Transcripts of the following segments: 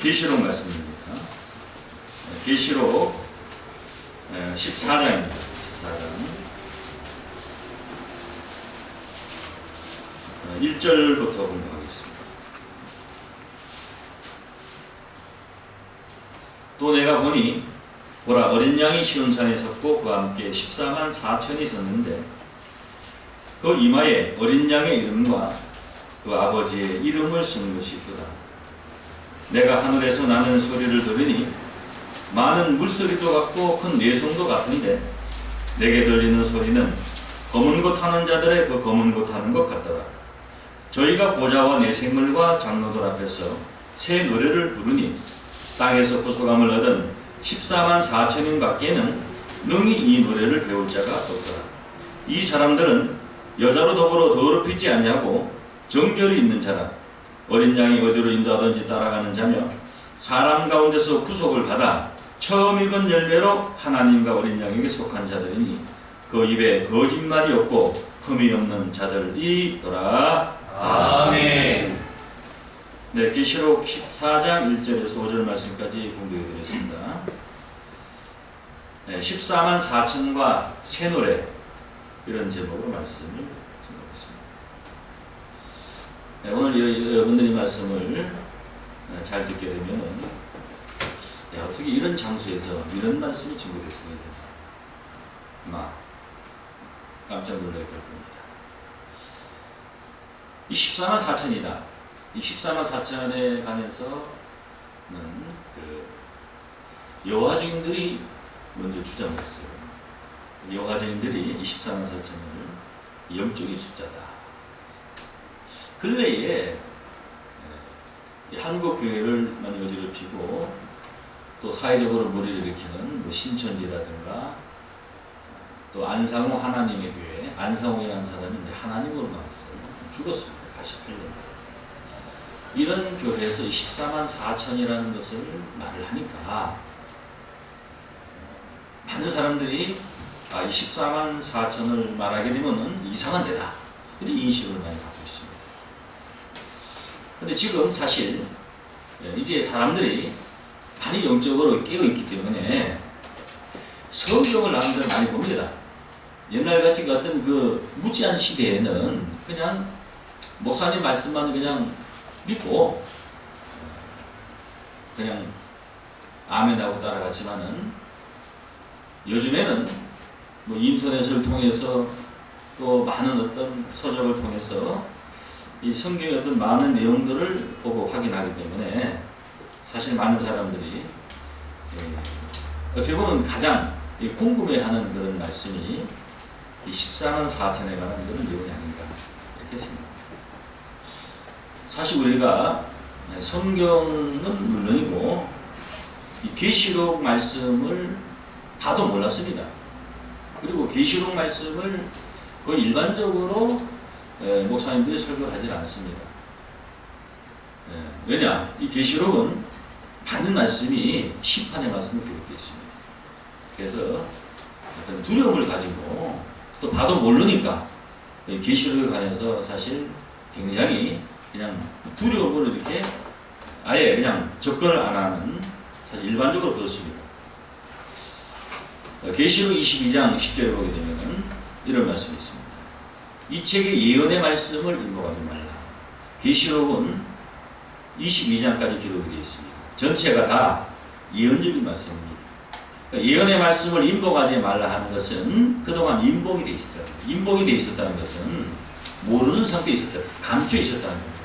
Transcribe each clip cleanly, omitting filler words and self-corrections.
계시록 말씀입니다. 계시록 14장입니다. 14장 1절부터 공부하겠습니다. 또 내가 보니 보라 어린 양이 시온산에 섰고 그와 함께 14만 4천이 섰는데 그 이마에 어린 양의 이름과 그 아버지의 이름을 쓴 것이 있도다. 내가 하늘에서 나는 소리를 들으니 많은 물소리도 같고 큰 내성도 같은데 내게 들리는 소리는 검은 것 하는 자들의 그 검은 것 하는 것 같더라. 저희가 보좌와 내 생물과 장로들 앞에서 새 노래를 부르니 땅에서 구속함을 얻은 14만 4천인 밖에는 능히 이 노래를 배울 자가 없더라. 이 사람들은 여자로 더불어 더럽히지 아니하고 정결이 있는 자라. 어린 양이 어디로 인도하든지 따라가는 자며 사람 가운데서 구속을 받아 처음 익은 열매로 하나님과 어린 양에게 속한 자들이니 그 입에 거짓말이 없고 흠이 없는 자들이더라. 아멘. 네, 계시록 14장 1절에서 5절 말씀까지 공부해 드렸습니다. 네, 14만 4천과 새 노래, 이런 제목으로 말씀을 전하겠습니다. 네, 오늘 여러분들이 말씀을 잘 듣게 되면 어떻게 이런 장소에서 이런 말씀이 증거됐습니까? 아마 깜짝 놀랄 겁니다. 이 14만 4천이다. 이 14만 4천에 관해서는 여호와 증인들이 먼저 주장했어요. 여호와 증인들이 이 14만 4천을 영적인 숫자다. 근래에 한국 교회를 많이 어지럽히고 또 사회적으로 무리를 일으키는 신천지라든가 또 안상호 하나님의 교회, 안상호라는 사람이 이제 하나님으로 나왔어요. 죽었습니다. 88년. 이런 교회에서 14만 4천이라는 것을 말을 하니까 많은 사람들이 이 14만 4천을 말하게 되면은 이상한 데다. 이런 인식을 많이 갖고 있습니다. 근데 지금 사실 이제 사람들이 많이 영적으로 깨어있기 때문에 성경을 남들 많이 봅니다. 옛날같이 어떤 그 무지한 시대에는 그냥 목사님 말씀만 그냥 믿고 그냥 아멘하고 따라갔지만은 요즘에는 뭐 인터넷을 통해서 또 많은 어떤 서적을 통해서 이 성경의 어떤 많은 내용들을 보고 확인하기 때문에 사실 많은 사람들이 어떻게 보면 가장 궁금해하는 그런 말씀이 이 14만 4천에 관한 그런 내용이 아닌가 이렇게 생각합니다. 사실 우리가 성경은 물론이고 이 계시록 말씀을 봐도 몰랐습니다. 그리고 계시록 말씀을 거의 일반적으로 목사님들이 설교를 하지 않습니다. 왜냐? 이 계시록은 받는 말씀이 심판의 말씀으로 기록되어 있습니다. 그래서 어떤 두려움을 가지고 또 봐도 모르니까 계시록에 관해서 사실 굉장히 그냥 두려움으로 이렇게 아예 그냥 접근을 안 하는, 사실 일반적으로 그렇습니다. 계시록 22장 10절에 보게 되면 이런 말씀이 있습니다. 이 책의 예언의 말씀을 인복하지 말라. 계시록은 22장까지 기록이 되어 있습니다. 전체가 다 예언적인 말씀입니다. 그러니까 예언의 말씀을 인복하지 말라 하는 것은 그동안 인복이 되어 있었다. 인복이 되어 있었다는 것은 모르는 상태에 있었다. 감춰 있었다는 겁니다.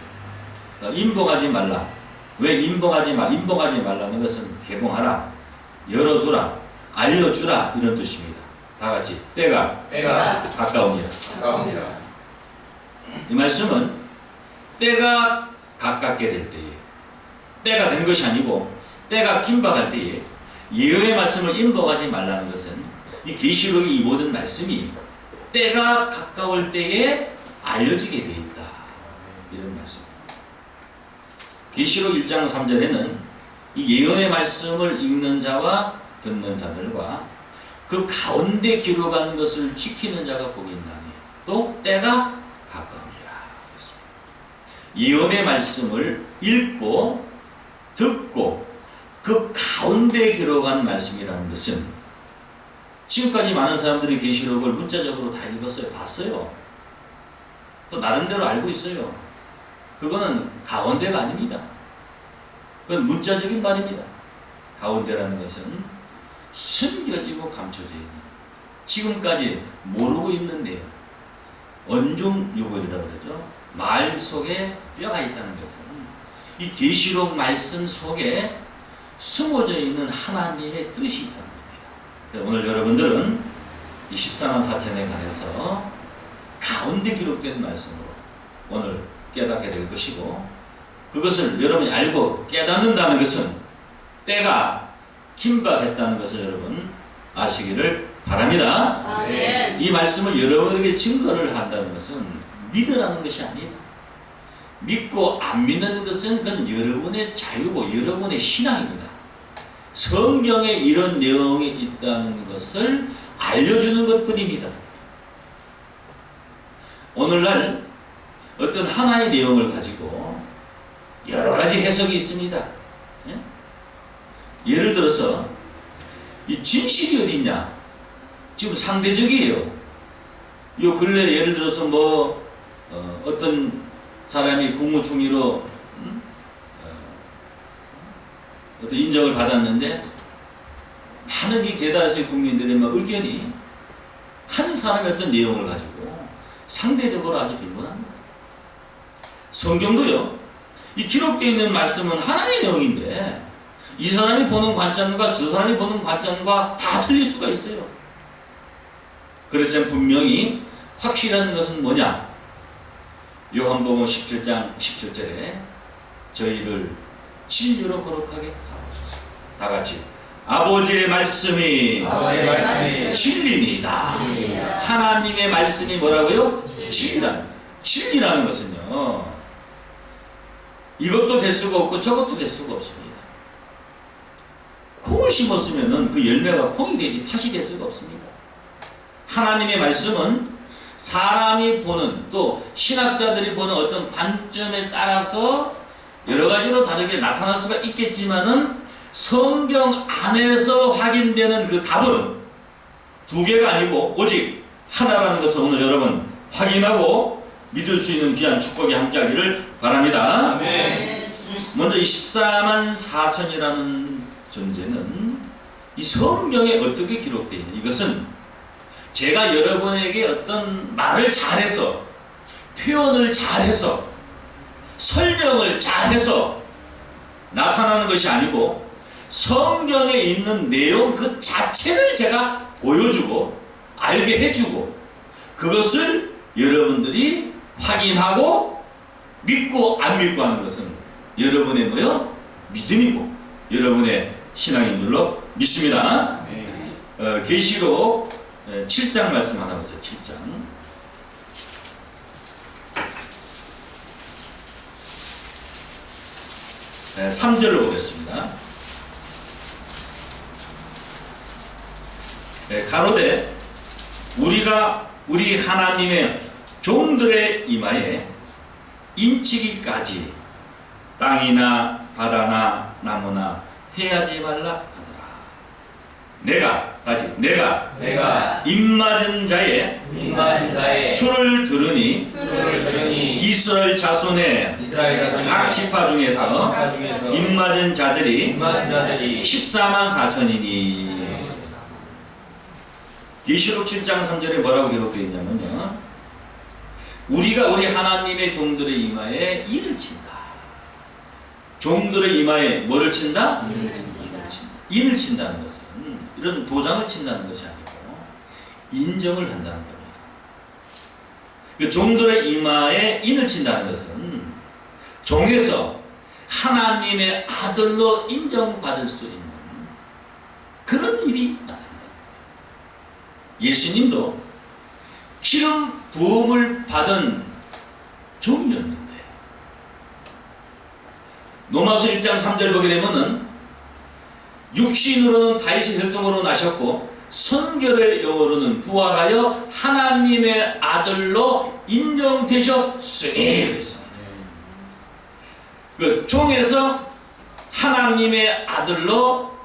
그러니까 인복하지 말라. 왜 인복하지 말라는 것은 개봉하라, 열어두라, 알려주라 이런 뜻입니다. 다 같이 때가 가까우니라. 이 말씀은 때가 가깝게 될 때에, 때가 된 것이 아니고 때가 긴박할 때에 예언의 말씀을 인복하지 말라는 것은 이 계시록의 이 모든 말씀이 때가 가까울 때에 알려지게 되어 있다. 이런 말씀입니다. 계시록 1장 3절에는 이 예언의 말씀을 읽는 자와 듣는 자들과 그 가운데 기록한 것을 지키는 자가 복이 있나니 또 때가 가까우니라. 예언의 말씀을 읽고 듣고 그 가운데 기록한 말씀이라는 것은 지금까지 많은 사람들이 계시록을 문자적으로 다 읽었어요. 봤어요. 또 나름대로 알고 있어요. 그거는 가운데가 아닙니다. 그건 문자적인 말입니다. 가운데라는 것은 숨겨지고 감춰져 있는, 지금까지 모르고 있는 내용, 언중유골이라고 그러죠. 말 속에 뼈가 있다는 것은 이 계시록 말씀 속에 숨어져 있는 하나님의 뜻이 있다는 겁니다. 오늘 여러분들은 이 14만 4천에 관해서 가운데 기록된 말씀으로 오늘 깨닫게 될 것이고, 그것을 여러분이 알고 깨닫는다는 것은 때가 긴박했다는 것을 여러분 아시기를 바랍니다. 아멘. 이 말씀을 여러분에게 증거를 한다는 것은 믿으라는 것이 아니다. 믿고 안 믿는 것은 그건 여러분의 자유고 여러분의 신앙입니다. 성경에 이런 내용이 있다는 것을 알려주는 것뿐입니다. 오늘날 어떤 하나의 내용을 가지고 여러 가지 해석이 있습니다. 예? 예를 들어서 이 진실이 어디 있냐? 지금 상대적이에요. 요 근래 예를 들어서 뭐 어떤 사람이 국무총리로 어떤 인정을 받았는데 많은 이 대다수의 국민들의 의견이 한 사람의 어떤 내용을 가지고 상대적으로 아주 빈번합니다. 성경도요, 이 기록되어 있는 말씀은 하나의 내용인데 이 사람이 보는 관점과 저 사람이 보는 관점과 다 틀릴 수가 있어요. 그렇지만 분명히 확실한 것은 뭐냐? 요한복음 17장 17절에 저희를 진리로 거룩하게 하옵소서. 다 같이 아버지의 말씀이 진리입니다. 하나님의 말씀이 뭐라고요? 진리라는 것은요, 이것도 될 수가 없고 저것도 될 수가 없습니다. 콩을 심었으면 그 열매가 콩이 되지 팥이 될 수가 없습니다. 하나님의 말씀은 사람이 보는, 또 신학자들이 보는 어떤 관점에 따라서 여러 가지로 다르게 나타날 수가 있겠지만은 성경 안에서 확인되는 그 답은 두 개가 아니고 오직 하나라는 것을 오늘 여러분 확인하고 믿을 수 있는 귀한 축복이 함께하기를 바랍니다. 아멘. 먼저 이 14만 4천이라는 존재는 이 성경에 어떻게 기록되어 있냐? 이것은 제가 여러분에게 어떤 말을 잘해서, 표현을 잘해서, 설명을 잘해서 나타나는 것이 아니고 성경에 있는 내용 그 자체를 제가 보여주고 알게 해주고 그것을 여러분들이 확인하고 믿고 안 믿고 하는 것은 여러분의 뭐요? 믿음이고 여러분의 신앙인 줄로 믿습니다. 계시록 7장 말씀 하나 보세요. 7장 3절을 보겠습니다. 가로되 우리가 우리 하나님의 종들의 이마에 인치기까지 땅이나 바다나 나무나 해하지 말라 하더라. 내가 입맞은 자의 수를 들으니 이스라엘 자손의 각 지파 중에서 입맞은 자들이 14만 4천이니. 계시록 7장 3절에 뭐라고 기록되어 있냐면요, 우리가 우리 하나님의 종들의 이마에 인을 친다. 종들의 이마에 뭐를 친다? 인을 친다는 것은 이런 도장을 친다는 것이 아니고 인정을 한다는 겁니다. 그 종들의 이마에 인을 친다는 것은 종에서 하나님의 아들로 인정받을 수 있는 그런 일이 나타난다. 예수님도 기름 부음을 받은 종이었는데, 로마서 1장 3절 보게 되면은 육신으로는 다윗의 혈통으로 나셨고 성결의 영으로는 부활하여 하나님의 아들로 인정되셨으니. 그 종에서 하나님의 아들로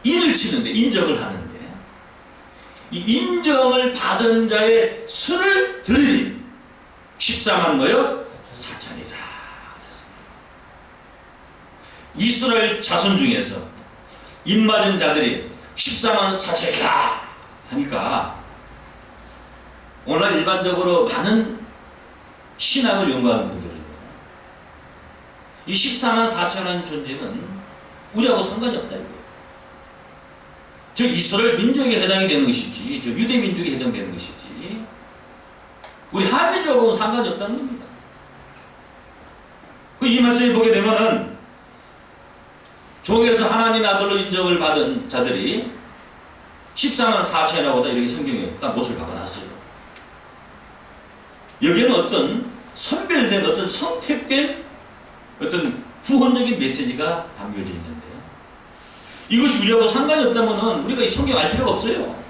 인을 치는데, 인정을 하는데, 이 인정을 받은 자의 수를 들으니 14만 뭐요? 4천이다. 이스라엘 자손 중에서 입맞은 자들이 14만 4천이다 하니까 오늘 일반적으로 많은 신학을 연구하는 분들은 이 14만 4천이라는 존재는 우리하고 상관이 없다 이거예요. 저 이스라엘 민족에 해당이 되는 것이지, 저 유대 민족에 해당되는 것이지, 우리 한민족하고는 상관이 없다는 겁니다. 이 말씀을 보게 되면은 종에서 하나님의 아들로 인정을 받은 자들이 14만 4천이라고 이렇게 성경에 딱 못을 박아놨어요. 여기에는 어떤 선별된, 어떤 선택된 어떤 후원적인 메시지가 담겨져 있는데요. 이것이 우리하고 상관이 없다면 우리가 이 성경 알 필요가 없어요.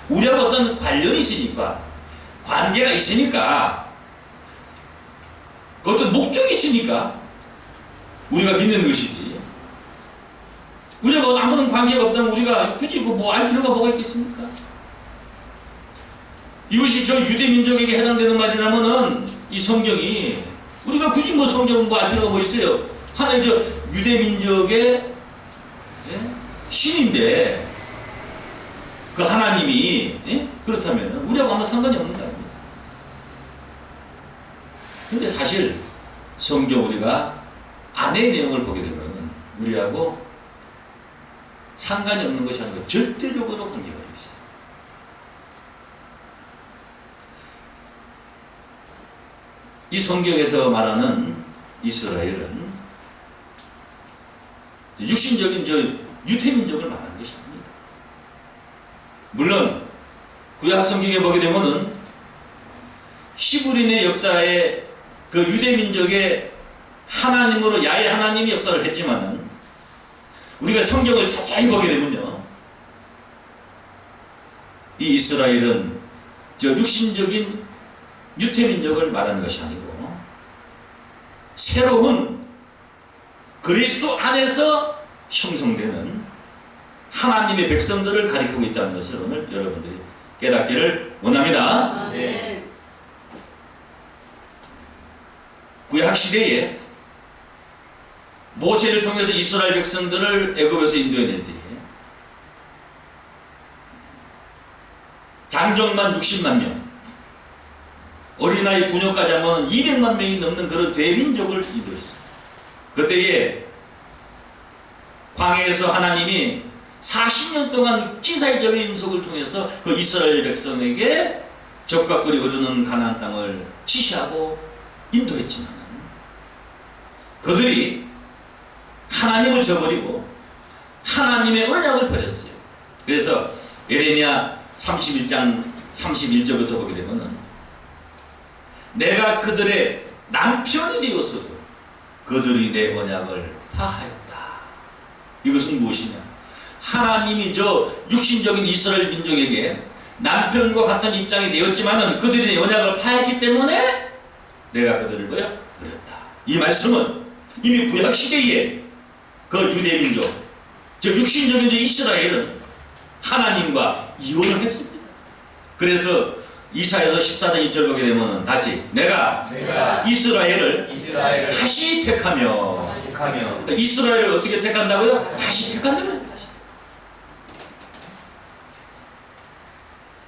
우리하고 어떤 관련이 있으니까, 관계가 있으니까, 어떤 목적이 있으니까 우리가 믿는 것이지. 우리하고 아무런 관계가 없다면 우리가 굳이 알 필요가 뭐가 있겠습니까? 이것이 저 유대 민족에게 해당되는 말이라면은 이 성경이 우리가 굳이 성경을 알 필요가 뭐 있어요? 하나의 저 유대 민족의 신인데 그 하나님이 그렇다면 우리하고 아무 상관이 없는 거 아닙니까? 근데 사실 성경 우리가 안의 내용을 보게 되면 우리하고 상관이 없는 것이 아니고 절대적으로 관계가 되어 있어요. 이 성경에서 말하는 이스라엘은 육신적인 저 유태민족을 말하는 것이 아닙니다. 물론 구약 성경에 보게 되면은 히브리인의 역사에 그 유대민족의 하나님으로 야훼 하나님이 역사를 했지만은 우리가 성경을 자세히 보게 되면요, 이 이스라엘은 저 육신적인 유태민족을 말하는 것이 아니고 새로운 그리스도 안에서 형성되는 하나님의 백성들을 가리키고 있다는 것을 오늘 여러분들이 깨닫기를 원합니다. 네. 구약 시대에 모세를 통해서 이스라엘 백성들을 애굽에서 인도해낼 때에 장정만 60만 명, 어린아이 부녀까지 하면 200만 명이 넘는 그런 대민족을 인도했어요. 그때에 광야에서 하나님이 40년 동안 기사의적인 인석을 통해서 그 이스라엘 백성에게 적각거리 흐르는 가나안 땅을 지시하고 인도했지만 그들이 하나님을 저버리고 하나님의 언약을 버렸어요. 그래서 예레미야 31장 31절부터 보게 되면은 내가 그들의 남편이 되었어도 그들이 내 언약을 파하였다. 이것은 무엇이냐? 하나님이 저 육신적인 이스라엘 민족에게 남편과 같은 입장이 되었지만은 그들이 내 언약을 파했기 때문에 내가 그들을 버렸다. 이 말씀은 이미 구약 시대에 그 유대 민족, 저 육신적인 저 이스라엘은 하나님과 이혼을 했습니다. 그래서 이사야서 14장 2절 보게 되면 다시 내가 이스라엘을 다시 택하며 이스라엘을 어떻게 택한다고요? 다시 택한다고요. 다시.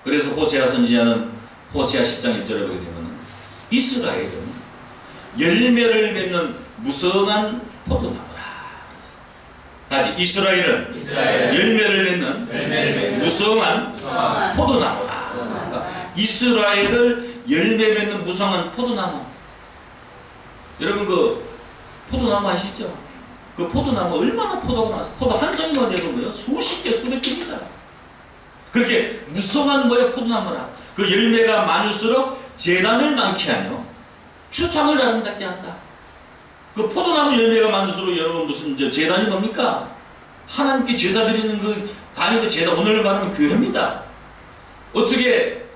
그래서 호세아 선지자는 호세아 10장 1절에 보게 되면 이스라엘은 열매를 맺는 무성한 포도나무라. 다시 이스라엘은 열매를 맺는 무성한 포도나무라. 이스라엘을 열매 맺는 무성한 포도나무. 여러분 그 포도나무 아시죠? 그 포도나무 얼마나 포도가 많아서 포도 한 송이만 돼도 뭐요? 수십 개 수백 개입니다. 그렇게 무성한 뭐예요? 포도나무라. 그 열매가 많을수록 재단을 많게 하며 추상을 아름답게 한다. 그 포도나무 열매가 많을수록 여러분 무슨 저 재단이 뭡니까? 하나님께 제사 드리는 그 단위 그 재단, 오늘 말하면 교회입니다. 어떻게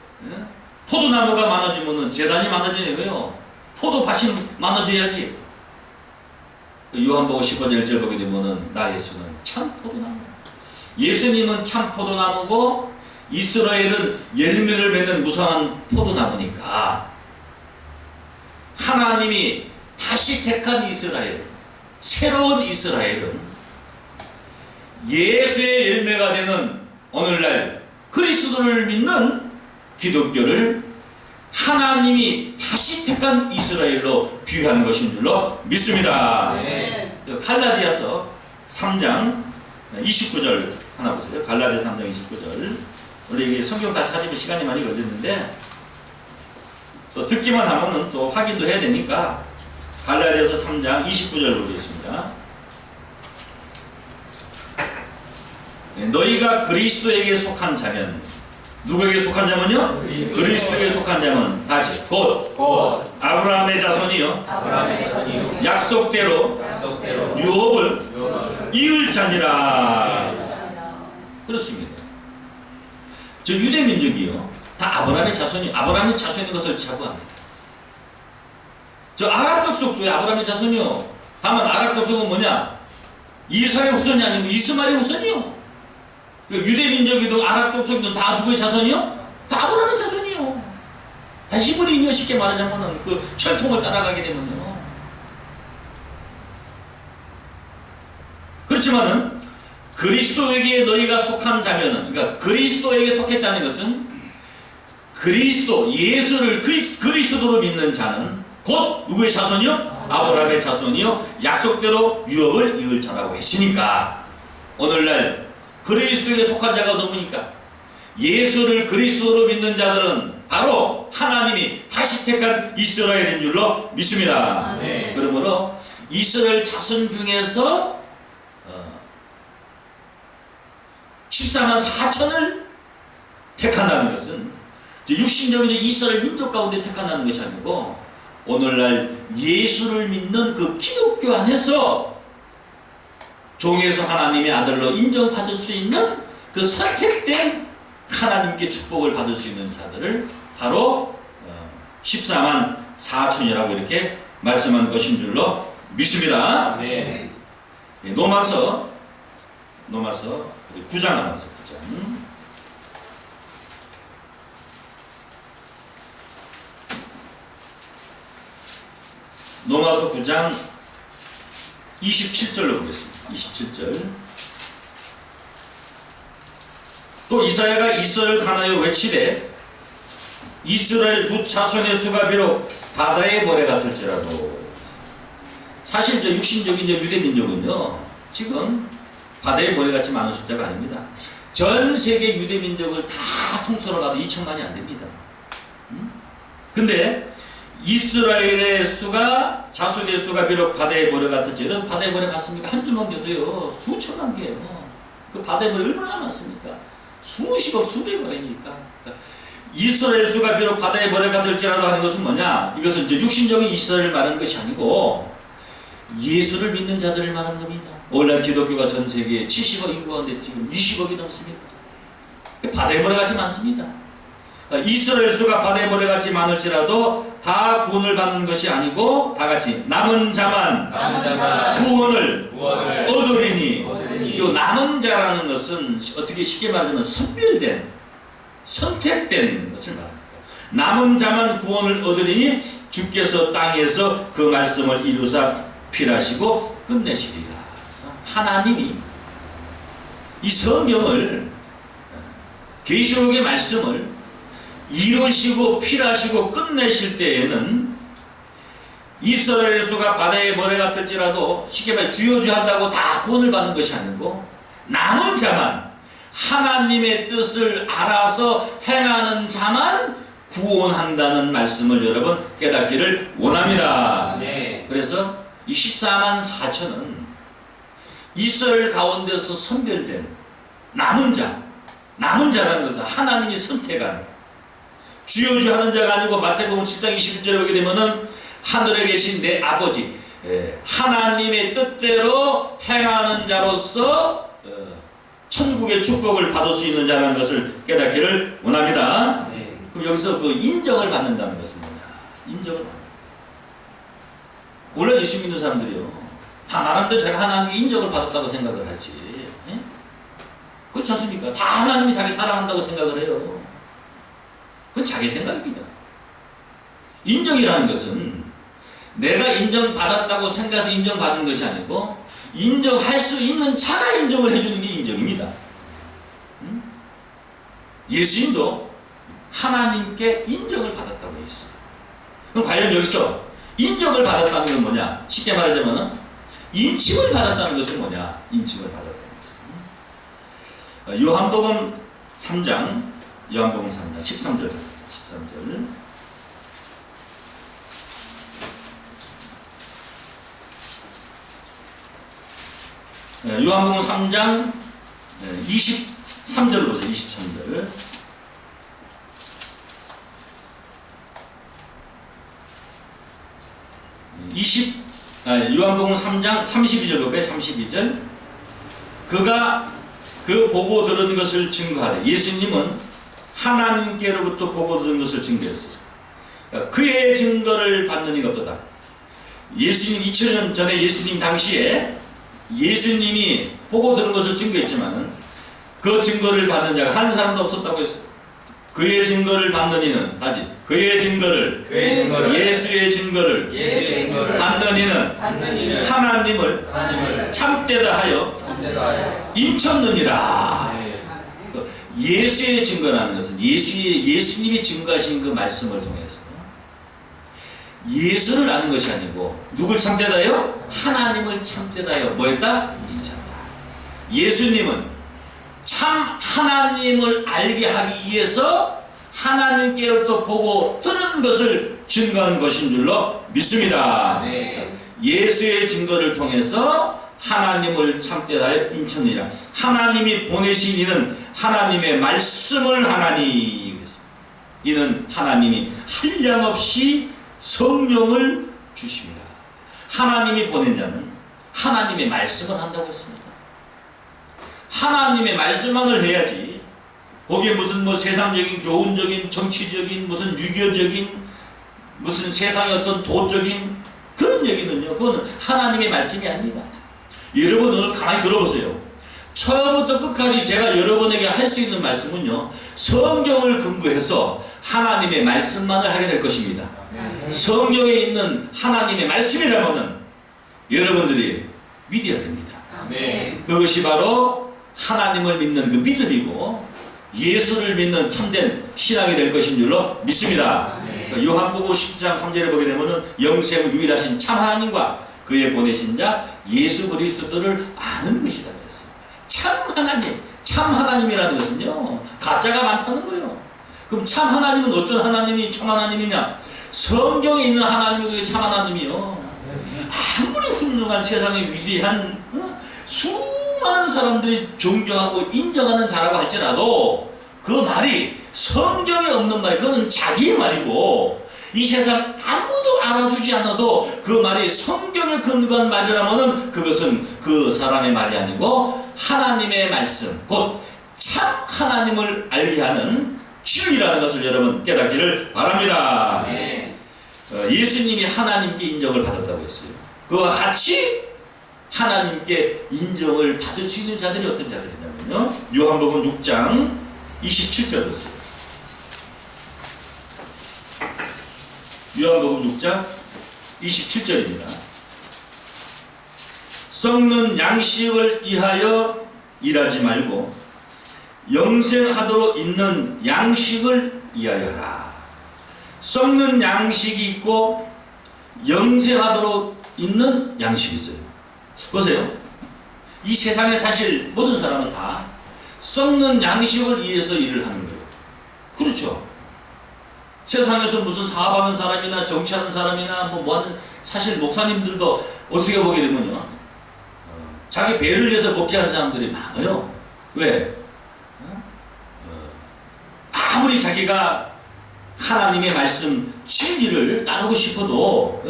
포도나무가 많아지면은 재단이 많아지네요. 왜요? 포도밭이 많아져야지. 요한복음 15장 1절 보게 되면은 나 예수는 참 포도나무. 예수님은 참 포도나무고 이스라엘은 열매를 맺는 무성한 포도나무니까 하나님이 다시 택한 이스라엘, 새로운 이스라엘은 예수의 열매가 되는 오늘날 그리스도를 믿는 기독교를 하나님이 다시 택한 이스라엘로 비유하는 것인 줄로 믿습니다. 네. 갈라디아서 3장 29절 하나 보세요. 갈라디아 3장 29절. 우리 이게 성경 다 찾으면 시간이 많이 걸렸는데 또 듣기만 하면은 또 확인도 해야 되니까 갈라디아서 3장 29절 보겠습니다. 너희가 그리스도에게 속한 자면, 누구에게 속한 자면요? 그리스도에게 속한 자면 다시 곧 아브라함의 자손이요 약속대로 유업을 이을 자니라. 그렇습니다. 저 유대 민족이요 다 아브라함의 자손이, 아브라함의 자손인 것을 자부합니다. 저 아랍 족속도 아브라함의 자손이요. 다만 아랍 족속은 뭐냐? 이스라엘 후손이 아니고 이스마엘 후손이요. 유대 민족이든 아랍 족속이든 다 누구의 자손이요? 다 아브라함의 자손이요. 다 히브리인이요. 쉽게 말하자면은 그 혈통을 따라가게 되면요. 그렇지만은 그리스도에게 너희가 속한 자면은, 그러니까 그리스도에게 속했다는 것은 그리스도 예수를 그리스도로 믿는 자는 곧 누구의 자손이요? 아브라함의 자손이요. 약속대로 유업을 이을 자라고 했으니까 오늘날 그리스도에게 속한 자가 누구니까? 예수를 그리스도로 믿는 자들은 바로 하나님이 다시 택한 이스라엘인 줄로 믿습니다. 아멘. 그러므로 이스라엘 자손 중에서 14만 4천을 택한다는 것은 육신적인 이스라엘 민족 가운데 택한다는 것이 아니고 오늘날 예수를 믿는 그 기독교 안에서 종에서 하나님의 아들로 인정받을 수 있는 그 선택된 하나님께 축복을 받을 수 있는 자들을 바로 14만 4천이라고 이렇게 말씀한 것인 줄로 믿습니다. 네. 노마서 9장 하나 보세요. 9장. 노마서 9장 27절로 보겠습니다. 27절. 또 이사야가 이스라엘 가나여 외치되 이스라엘 뭇 자손의 수가 비록 바다의 모래 같을지라도. 사실 저 육신적인 저 유대 민족은요 지금 바다의 모래 같이 많은 숫자가 아닙니다. 전 세계 유대 민족을 다 통틀어 봐도 2천만이 안 됩니다. 근데 이스라엘의 수가, 자손의 수가 비록 바다의 모래 같을지는 바다의 모래 맞습니까? 한 줄만 돼도요 수천만 개예요. 그 바다의 모래 얼마나 많습니까? 수십억 수백억이니까. 이스라엘 수가 비록 바다의 모래 같을지라도 하는 것은 뭐냐? 이것은 이제 육신적인 이스라엘을 말하는 것이 아니고 예수를 믿는 자들을 말하는 겁니다. 오늘날 기독교가 전 세계에 70억 인구 가운데 지금 20억이 넘습니다. 바다의 모래 같이 많습니다. 이스라엘 수가 바다의 모래 같이 많을지라도 다 구원을 받는 것이 아니고 다 같이 남은 자만 구원을 얻으리니. 이 남은 자라는 것은 어떻게 쉽게 말하자면 선별된, 선택된 것을 말합니다. 남은 자만 구원을 얻으리니 주께서 땅에서 그 말씀을 이루사 필하시고 끝내시리라. 하나님이 이 성경을, 계시록의 말씀을 이루시고 필하시고 끝내실 때에는 이스라엘 수가 바다의 모래 같을지라도 쉽게 말해 주여주한다고 다 구원을 받는 것이 아니고 남은 자만, 하나님의 뜻을 알아서 행하는 자만 구원한다는 말씀을 여러분 깨닫기를 원합니다. 네. 그래서 이 14만 4천은 이스라엘 가운데서 선별된 남은 자, 남은 자라는 것은 하나님이 선택한 주여주하는 자가 아니고 마태복음 7장 21절에 보게 되면은 하늘에 계신 내 아버지, 하나님의 뜻대로 행하는 자로서 천국의 축복을 받을 수 있는 자라는 것을 깨닫기를 원합니다. 네. 그럼 여기서 그 인정을 받는다는 것은 뭐냐? 인정을 받는다. 원래 예수 믿는 사람들이요 다 나름대로 제가 하나님께 인정을 받았다고 생각을 하지. 예? 그렇지 않습니까? 다 하나님이 자기 사랑한다고 생각을 해요. 그건 자기 생각입니다. 인정이라는 것은 내가 인정받았다고 생각해서 인정받은 것이 아니고 인정할 수 있는 자가 인정을 해주는 게 인정입니다. 예수님도 하나님께 인정을 받았다고 했어요. 그럼 과연 여기서 인정을 받았다는 건 뭐냐? 쉽게 말하자면 인칭을 받았다는 것은 뭐냐? 인칭을 받았다는 것은 요한복음 3장 13절 13절 요한복음 3장 23절 보세요. 23절 요한복음 3장 32절 볼까요? 32절 그가 그 보고 들은 것을 증거하되 예수님은 하나님께로부터 보고 들은 것을 증거했어요. 그의 증거를 받는 이가 없도다. 예수님 2000년 전에 예수님 당시에 예수님이 보고 들은 것을 증거했지만 그 증거를 받는 자가 한 사람도 없었다고 했어요. 그의 증거를 받는 이는 다시 그의 증거를 예수의 증거를 받는 이는 하나님을 참되다 하여 인쳤느니라. 예수의 증거라는 것은 예수님이 증거하신 그 말씀을 통해서 예수를 아는 것이 아니고 누굴 참되다요? 하나님을 참되다요. 뭐였다? 인쳤다. 예수님은 참 하나님을 알게 하기 위해서 하나님께로부터 보고 들은 것을 증거한 것인 줄로 믿습니다. 네. 예수의 증거를 통해서 하나님을 참되다여 인쳤느니라. 하나님이 보내신 이는 하나님의 말씀을 하나니 이는 하나님이 한량없이 성령을 주십니다. 하나님이 보낸 자는 하나님의 말씀을 한다고 했습니다. 하나님의 말씀만을 해야지 거기에 무슨 뭐 세상적인 교훈적인 정치적인 무슨 유교적인 무슨 세상의 어떤 도적인 그런 얘기는요, 그거는 하나님의 말씀이 아닙니다. 여러분 오늘 가만히 들어보세요. 처음부터 끝까지 제가 여러분에게 할 수 있는 말씀은요, 성경을 근거해서 하나님의 말씀만을 하게 될 것입니다. 성경에 있는 하나님의 말씀이라면은 여러분들이 믿어야 됩니다. 그것이 바로 하나님을 믿는 그 믿음이고 예수를 믿는 참된 신앙이 될 것인 줄로 믿습니다. 요한복음 10장 3절에 보게 되면은 영생 유일하신 참 하나님과 그의 보내신 자 예수 그리스도를 아는 것이다 그랬습니다. 참 하나님, 참 하나님이라는 것은요, 가짜가 많다는 거예요. 그럼 참 하나님은 어떤 하나님이 참 하나님이냐? 성경에 있는 하나님이 그게 참 하나님이요. 아무리 훌륭한 세상의 위대한 수많은 사람들이 존경하고 인정하는 자라고 할지라도 그 말이 성경에 없는 말, 그건 자기의 말이고 이 세상 아무도 알아주지 않아도 그 말이 성경에 근거한 말이라면 그것은 그 사람의 말이 아니고 하나님의 말씀, 곧 참 하나님을 알게 하는 진리라는 것을 여러분 깨닫기를 바랍니다. 예수님이 하나님께 인정을 받았다고 했어요. 그와 같이 하나님께 인정을 받을 수 있는 자들이 어떤 자들이냐면요, 요한복음 6장 27절 보세요. 요한복음 6장 27절입니다. 썩는 양식을 위하여 일하지 말고 영생하도록 있는 양식을 위하여 하라. 썩는 양식이 있고 영생하도록 있는 양식이 있어요. 보세요. 이 세상에 사실 모든 사람은 다 썩는 양식을 위해서 일을 하는 거예요. 그렇죠. 세상에서 무슨 사업하는 사람이나 정치하는 사람이나 뭐하는, 사실 목사님들도 어떻게 보게 되면요, 자기 배를 위해서 목회하는 사람들이 많아요. 왜? 아무리 자기가 하나님의 말씀 진리를 따르고 싶어도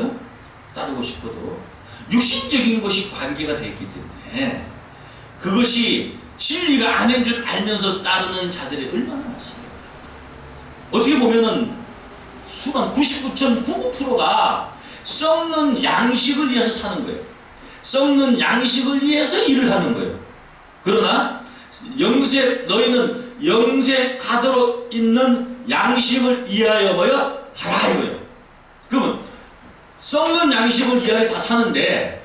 육신적인 것이 관계가 되기 때문에 그것이 진리가 아닌 줄 알면서 따르는 자들이 얼마나 많습니까? 어떻게 보면은 수만 99.99%가 썩는 양식을 위해서 사는 거예요. 썩는 양식을 위해서 일을 하는 거예요. 그러나 너희는 영생하도록 있는 양식을 위하여 뭐요? 하라 이거예요. 그러면 썩는 양식을 위하여 다 사는데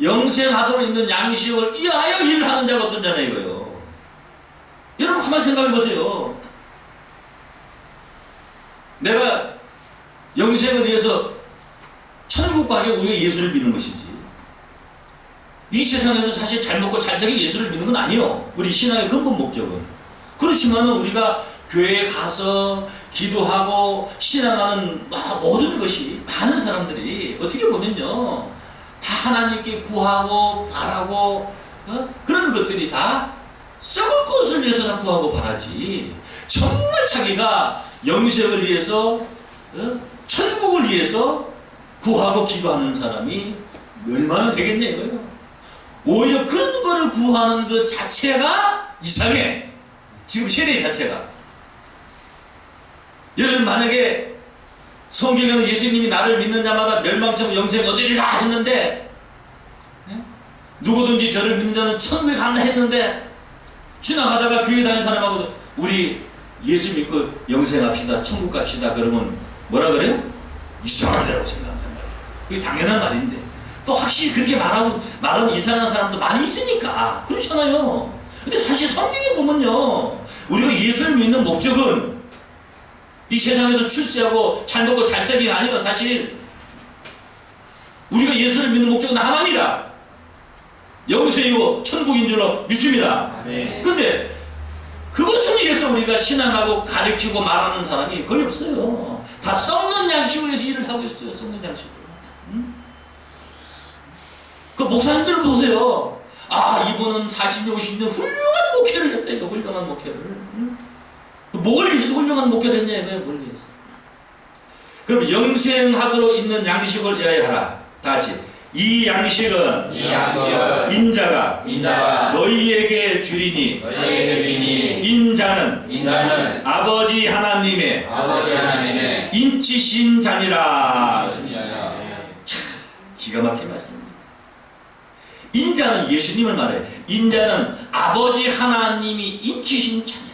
영생하도록 있는 양식을 위하여 일을 하는 자가 어떤 자냐 이거예요. 여러분 가만히 생각해 보세요. 내가 영생을 위해서 천국 가기 우리가 예수를 믿는 것이지, 이 세상에서 사실 잘 먹고 잘 살기 예수를 믿는 건 아니에요. 우리 신앙의 근본 목적은. 그렇지만 우리가 교회에 가서 기도하고 신앙하는 모든 것이, 많은 사람들이 어떻게 보면요 다 하나님께 구하고 바라고 그런 것들이 다 썩을 것을 위해서 다 구하고 바라지, 정말 자기가 영생을 위해서 천국을 위해서 구하고 기도하는 사람이 얼마나 되겠냐 이거예요. 오히려 그런 거를 구하는 그 자체가 이상해. 지금 세대 자체가. 여러분 만약에 성경에는 예수님이 나를 믿는 자마다 멸망처럼 영생에 얻으리라 했는데, 누구든지 저를 믿는 자는 천국에 간다 했는데, 지나가다가 교회 다니는 사람하고 우리 예수 믿고 영생합시다, 천국 갑시다 그러면 뭐라 그래요? 이상하다고 생각한단 말이에요. 그게 당연한 말인데 또 확실히 그렇게 말하는 이상한 사람도 많이 있으니까 그렇잖아요. 근데 사실 성경에 보면요, 우리가 예수를 믿는 목적은 이 세상에서 출세하고 잘 먹고 잘 살기가 아니에요. 사실 우리가 예수를 믿는 목적은 하나입니다. 영생이고 천국인 줄로 믿습니다. 근데 그것을 위해서 우리가 신앙하고 가르치고 말하는 사람이 거의 없어요. 다 썩는 양식을 위해서 일을 하고 있어요. 썩는 양식을. 그 목사님들 보세요. 아, 이분은 40년, 50년 훌륭한 목회를 했다 이거. 훌륭한 목회를. 뭘 위해서 훌륭한 목회를 했냐 이거예요. 뭘 위해서. 그럼 영생하도록 있는 양식을 위하여 하라. 다 같이. 이 양식은 인자가 너희에게 주리니 인자는 아버지 하나님의 인치신 자니라. 참 기가 막힌 말씀입니다. 인자는 예수님을 말해요. 인자는 아버지 하나님이 인치신 자니라.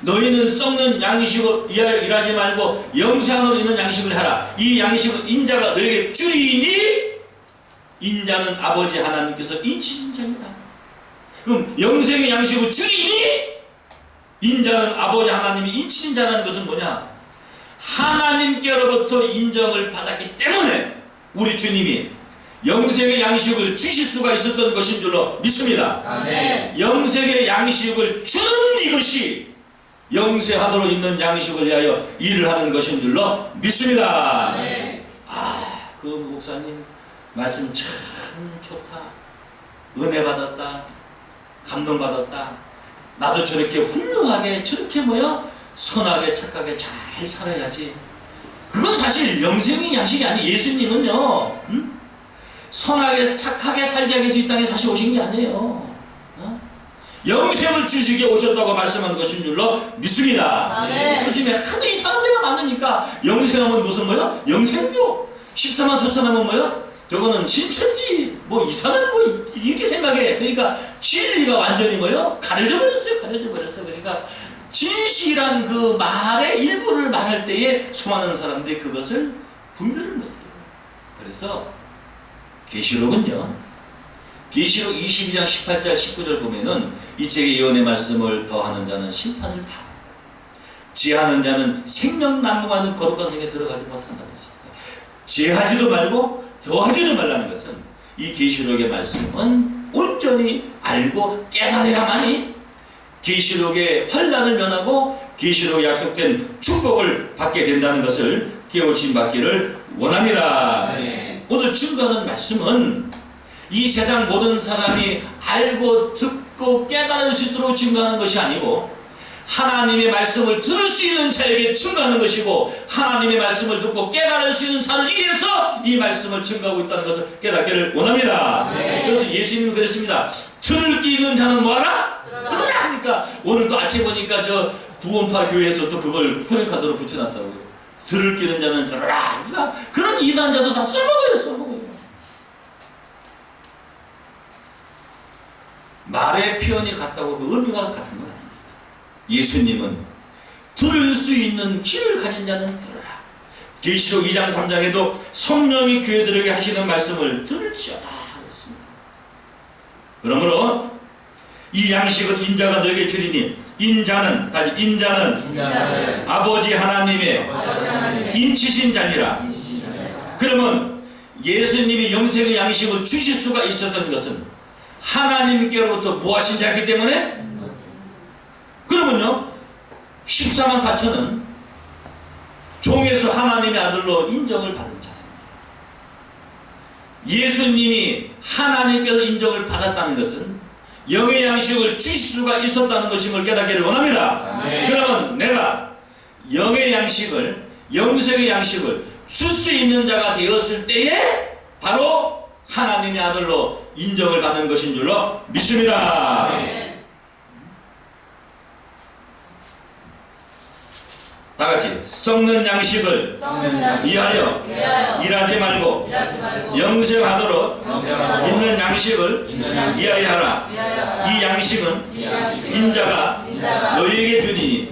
너희는 썩는 양식을 위하여 일하지 말고 영생으로 있는 양식을 하라. 이 양식은 인자가 너에게 주리니 인자는 아버지 하나님께서 인치신 자니라. 그럼 영생의 양식을 주리니 인자는 아버지 하나님이 인치신 자라는 것은 뭐냐? 하나님께로부터 인정을 받았기 때문에 우리 주님이 영생의 양식을 주실 수가 있었던 것인 줄로 믿습니다. 아멘. 영생의 양식을 주는 이것이 영생하도록 있는 양식을 위하여 일을 하는 것인 줄로 믿습니다. 아멘. 아, 그 목사님 말씀 참 좋다. 은혜 받았다. 감동 받았다. 나도 저렇게 훌륭하게 저렇게 선하게 착하게 잘 살아야지. 그건 사실 영생의 양식이 아니. 예수님은요 선하게 착하게 살게 하기 위해서 이 땅에 사실 오신 게 아니에요. 영생을 주시기 위해 오셨다고 말씀하는 것인 줄로 믿습니다. 요즘에 하도 이상한 데가 많으니까 영생하면 무슨 영생교 14만 4천 하면 저거는 신천지 이상한 이렇게 생각해. 그러니까 진리가 완전히 가려져 버렸어요. 그러니까 진실한 그 말의 일부를 말할 때에 수많은 사람들이 그것을 분별을 못해요. 그래서 계시록은요, 계시록 22장 18절 19절 보면은 이 책의 예언의 말씀을 더하는 자는 심판을 다 지하는 자는 생명나무가 있는 거룩한 성에 들어가지 못한다고 했습니다. 지하지도 말고 더하지도 말라는 것은 이 계시록의 말씀은 온전히 알고 깨달아야만이 계시록의 환난을 면하고 계시록에 약속된 축복을 받게 된다는 것을 깨우침 받기를 원합니다. 네. 오늘 증거하는 말씀은 이 세상 모든 사람이 알고 듣고 깨달을 수 있도록 증거하는 것이 아니고 하나님의 말씀을 들을 수 있는 자에게 증거하는 것이고 하나님의 말씀을 듣고 깨달을 수 있는 자를 위해서 이 말씀을 증거하고 있다는 것을 깨닫기를 원합니다. 네. 그래서 예수님은 그랬습니다. 들을 귀 있는 자는 뭐하라? 들으라 하니까 오늘 또 아침에 보니까 저 구원파 교회에서 또 그걸 포인카드로 붙여놨다고요. 들을 귀 있는 자는 들으라. 그러니까 그런 이단자도 다 써먹어요. 말의 표현이 같다고 그 의미가 같은 건 아닙니다. 예수님은 들을 수 있는 귀를 가진 자는 들어라. 계시록 2장 3장에도 성령이 교회들에게 하시는 말씀을 들을지어다 했습니다. 그러므로 이 양식은 인자가 너에게 주리니 인자는 아버지 하나님의 인치신 자니라. 그러면 예수님이 영생의 양식을 주실 수가 있었던 것은 하나님께로부터 무하신 자이기 때문에, 그러면요 14만 4천은 종에서 하나님의 아들로 인정을 받은 자입니다. 예수님이 하나님께서 인정을 받았다는 것은 영의 양식을 주실 수가 있었다는 것임을 깨닫기를 원합니다. 그러면 내가 영의 양식을, 영생의 양식을 줄 수 있는 자가 되었을 때에 바로 하나님의 아들로 인정을 받는 것인 줄로 믿습니다. 다같이 썩는 양식을 위하여 일하지 말고 영생하도록 있는 양식을 위하여 하라. 이 양식은 인자가 너희에게 주니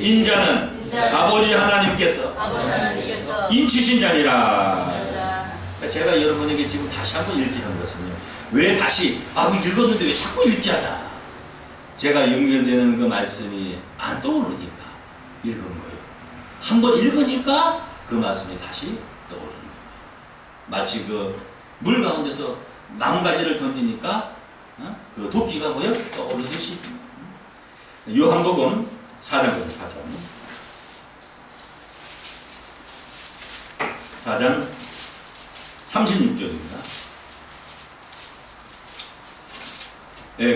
인자는 아버지 하나님께서 인치신 자니라. 제가 여러분에게 지금 다시 한번 읽히는 것은요, 왜 다시 읽었는데 왜 자꾸 읽게 하냐, 제가 연결되는 그 말씀이 안 떠오르니까 읽은 거예요. 한번 읽으니까 그 말씀이 다시 떠오르는 거예요. 마치 그 물 가운데서 나뭇가지를 던지니까 그 도끼가 뭐요? 떠오르듯이. 요한복음 4장으로 가자. 4장 36절입니다.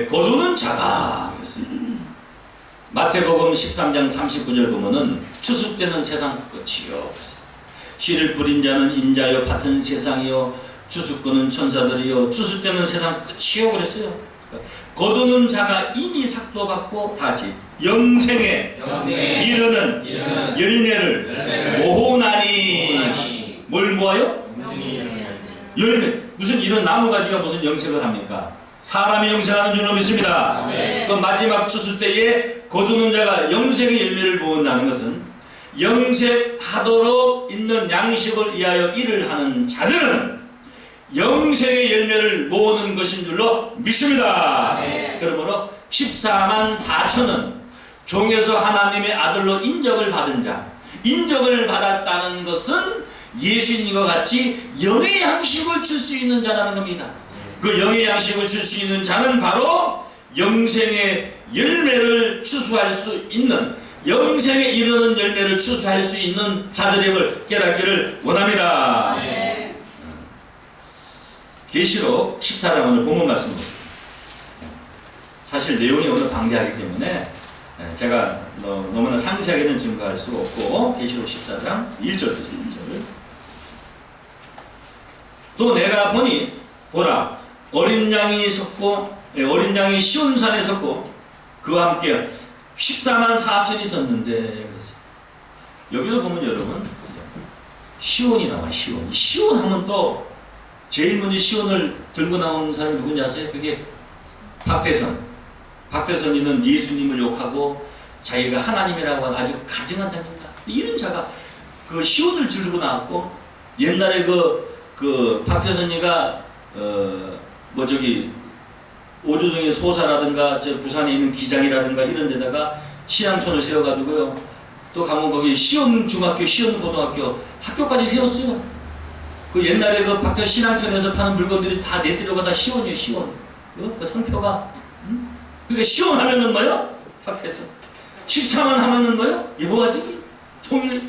거두는 자가 그랬습니다. 마태복음 13장 39절 보면은 추수때는 세상 끝이요. 씨를 뿌린 자는 인자요 밭은 세상이요 추수꾼은 천사들이요 추수때는 세상 끝이요 그랬어요. 거두는 자가 이미 삭도받고 다지 영생에 이르는 열매를 모으나니. 뭘 모아요? 열매. 무슨 이런 나무가지가 무슨 영생을 합니까? 사람이 영생하는 줄로 믿습니다. 그 마지막 추수 때에 거두는 자가 영생의 열매를 모은다는 것은 영생하도록 있는 양식을 위하여 일을 하는 자들은 영생의 열매를 모으는 것인 줄로 믿습니다. 그러므로 14만 4천은 종에서 하나님의 아들로 인정을 받은 자, 인정을 받았다는 것은 예수님과 같이 영의 양식을 줄 수 있는 자라는 겁니다. 그 영의 양식을 줄 수 있는 자는 바로 영생의 열매를 추수할 수 있는, 영생에 이르는 열매를 추수할 수 있는 자들임을 깨닫기를 원합니다. 계시록 14장 오늘 본문 말씀 보세요. 사실 내용이 오늘 방대하기 때문에 제가 너무나 상세하게는 증거할 수가 없고, 계시록 14장 1절부터 1절. 또 내가 보니 보라 어린 양이 섰고 어린 양이 시온산에 섰고 그와 함께 14만 4천이 섰는데, 여기도 보면 여러분 시온이 나와. 시온 하면 또 제일 먼저 시온을 들고 나오는 사람이 누군지 아세요? 그게 박태선이는 예수님을 욕하고 자기가 하나님이라고 하는 아주 가증한 자입니다. 이런 자가 그 시온을 들고 나왔고, 옛날에 그 박태선이가 오조동의 소사라든가 저 부산에 있는 기장이라든가 이런 데다가 신앙촌을 세워가지고요, 또 가면 거기 시온 중학교, 시온 고등학교 학교까지 세웠어요. 그 옛날에 그 박태선 신앙촌에서 파는 물건들이 다 내지료가 다 시온이에요. 시온. 그 상표가. 그러니까 시온 하면은 뭐요? 박태선. 14만 하면은 뭐요? 여호와지. 통일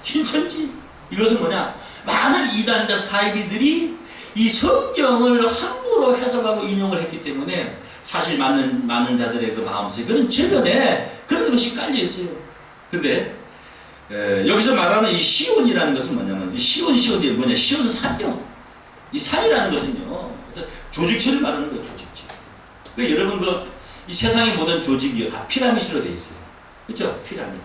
신천지. 이것은 뭐냐? 많은 이단자 사이비들이 이 성경을 함부로 해석하고 인용을 했기 때문에 사실 많은 자들의 그 마음속에 그런 죄변에 그런 것이 깔려 있어요. 근데 여기서 말하는 이 시온이라는 것은 뭐냐면, 이 시온이 뭐냐? 시온산이요. 이 산이라는 것은요, 조직체를 말하는 거예요. 조직체. 그러니까 여러분 이 세상의 모든 조직이요 다 피라미드로 되어 있어요. 그렇죠? 피라미드.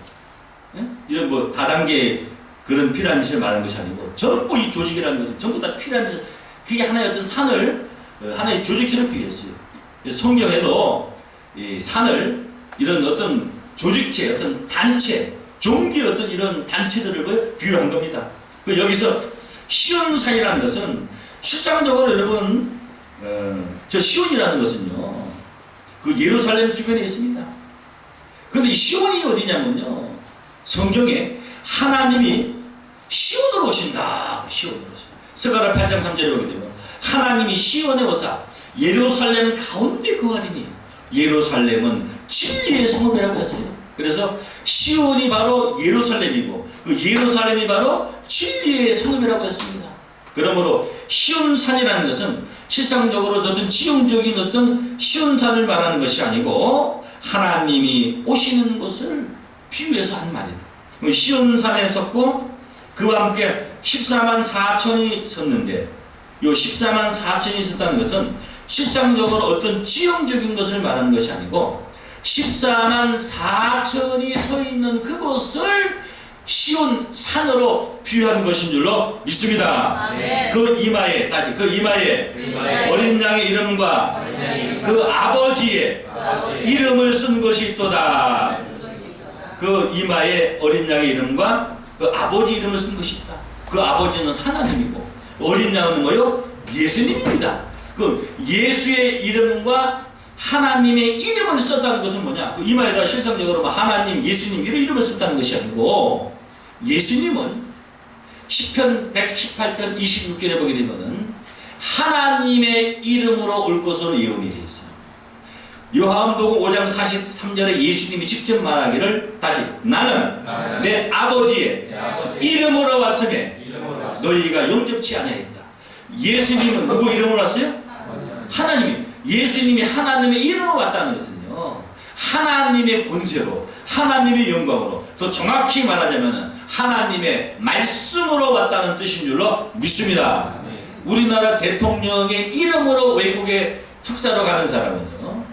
이런 다단계 그런 피라미드를 말하는 것이 아니고 전부 이 조직이라는 것은 전부 다 피라미드. 그게 하나의 어떤 산을 하나의 조직체를 비유했어요. 성경에도 이 산을 이런 어떤 조직체, 어떤 단체, 종교의 어떤 이런 단체들을 비유한 겁니다. 여기서 시온산이라는 것은 실상적으로 여러분 저 시온이라는 것은요 그 예루살렘 주변에 있습니다. 그런데 이 시온이 어디냐면요 성경에 하나님이 시온으로 오신다. 시온으로 오신다. 스가랴 8장 3절에 보게 되면 하나님이 시온에 오사 예루살렘 가운데 거하리니 예루살렘은 진리의 성읍이라고 했어요. 그래서 시온이 바로 예루살렘이고 그 예루살렘이 바로 진리의 성읍이라고 했습니다. 그러므로 시온산이라는 것은 실상적으로 어떤 지형적인 어떤 시온산을 말하는 것이 아니고 하나님이 오시는 곳을 비유해서 한 말이다. 시온산에 섰고 그와 함께 14만 4천이 섰는데 이 14만 4천이 섰다는 것은 실상적으로 어떤 지형적인 것을 말하는 것이 아니고 14만 4천이 서 있는 그곳을 시온산으로 비유한 것인 줄로 믿습니다. 그 이마에 어린 양의 이름과 그 아버지의 이름을 쓴 것이 있도다. 그 이마에 어린 양의 이름과 그 아버지 이름을 쓴 것이 있다. 그 아버지는 하나님이고 어린 양은 뭐요? 예수님입니다. 그 예수의 이름과 하나님의 이름을 썼다는 것은 뭐냐? 그 이마에다 실성적으로 하나님, 예수님 이런 이름을 썼다는 것이 아니고 예수님은 시편 118편 26절에 보게 되면은 하나님의 이름으로 올 것으로 예언이 되어 있어요. 요한복음 5장 43절에 예수님이 직접 말하기를 다시 나는 내 아버지의 이름으로 왔음에 너희가 영접치 아니하였다. 예수님은 누구 이름으로 왔어요? 하나님이. 예수님이 하나님의 이름으로 왔다는 것은요 하나님의 권세로 하나님의 영광으로 또 정확히 말하자면 하나님의 말씀으로 왔다는 뜻인 줄로 믿습니다. 우리나라 대통령의 이름으로 외국에 특사로 가는 사람은요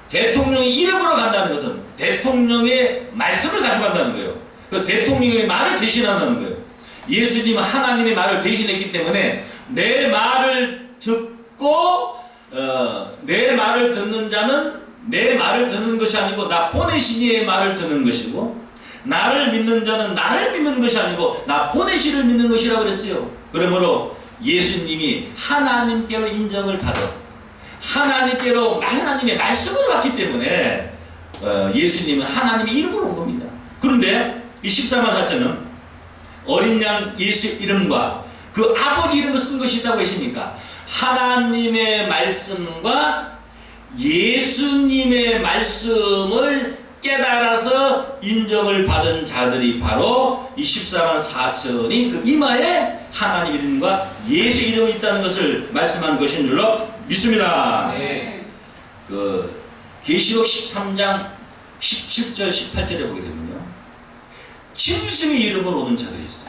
대통령의 이름으로 간다는 것은 대통령의 말씀을 가져간다는 거예요. 그 대통령의 말을 대신한다는 거예요. 예수님은 하나님의 말을 대신했기 때문에 내 말을 듣고 내 말을 듣는 자는 내 말을 듣는 것이 아니고 나 보내신 이의 말을 듣는 것이고 나를 믿는 자는 나를 믿는 것이 아니고 나 보내시를 믿는 것이라고 그랬어요. 그러므로 예수님이 하나님께로 인정을 받아 하나님께로 하나님의 말씀을 받기 때문에 예수님은 하나님의 이름으로 온 겁니다. 그런데 이 14만 4천은 어린 양 예수의 이름과 그 아버지 이름을 쓴 것이 있다고 했으니까 하나님의 말씀과 예수님의 말씀을 깨달아서 인정을 받은 자들이 바로 이 14만 4천이 그 이마에 하나님 이름과 예수 이름이 있다는 것을 말씀하는 것인 줄로 믿습니다. 그 계시록 13장 17절 18절에 보게 되면요 짐승의 이름으로 오는 자들이 있어요.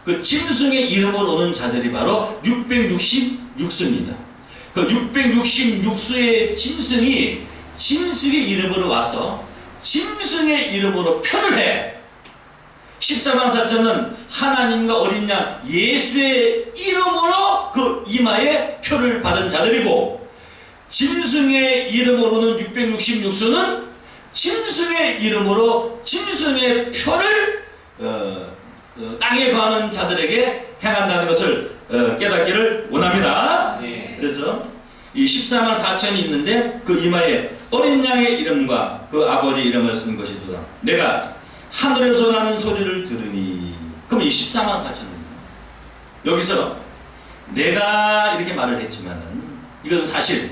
그 짐승의 이름으로 오는 자들이 바로 666수입니다. 그 666수의 짐승이 짐승의 이름으로 와서 짐승의 이름으로 표를 해. 14만 4천은 하나님과 어린 양 예수의 이름으로 그 이마에 표를 받은 자들이고 짐승의 이름으로는 666수는 짐승의 이름으로 짐승의 표를 땅에 거하는 자들에게 행한다는 것을 깨닫기를 원합니다. 그래서 이 14만 4천이 있는데 그 이마에 어린 양의 이름과 그 아버지 이름을 쓴 것이도다. 내가 하늘에서 나는 소리를 들으니. 그럼 이 14만 4천입니다. 여기서 내가 이렇게 말을 했지만은 이것은 사실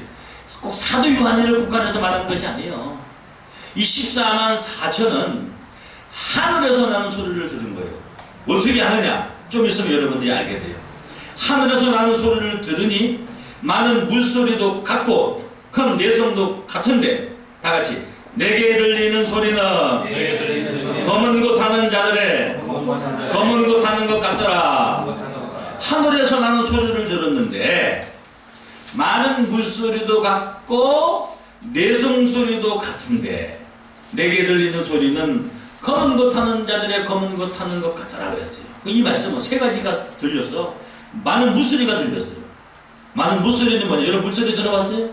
꼭 사도 요한을 국한해서 말하는 것이 아니에요. 이 14만 4천은 하늘에서 나는 소리를 들은 거예요. 어떻게 하느냐? 좀 있으면 여러분들이 알게 돼요. 하늘에서 나는 소리를 들으니 많은 물소리도 같고 큰 내성도 같은데 다같이 내게 들리는 소리는 검은 곳 하는 자들의 검은 곳 하는 것 같더라. 하늘에서 나는 소리를 들었는데 많은 물소리도 같고 내성 소리도 같은데 내게 들리는 소리는 검은 곳 하는 자들의 검은 곳 하는 것 같더라 그랬어요. 이 말씀은 세 가지가 들렸어. 많은 물소리가 들렸어요. 많은 물소리는 뭐냐? 여러분 물소리 들어봤어요?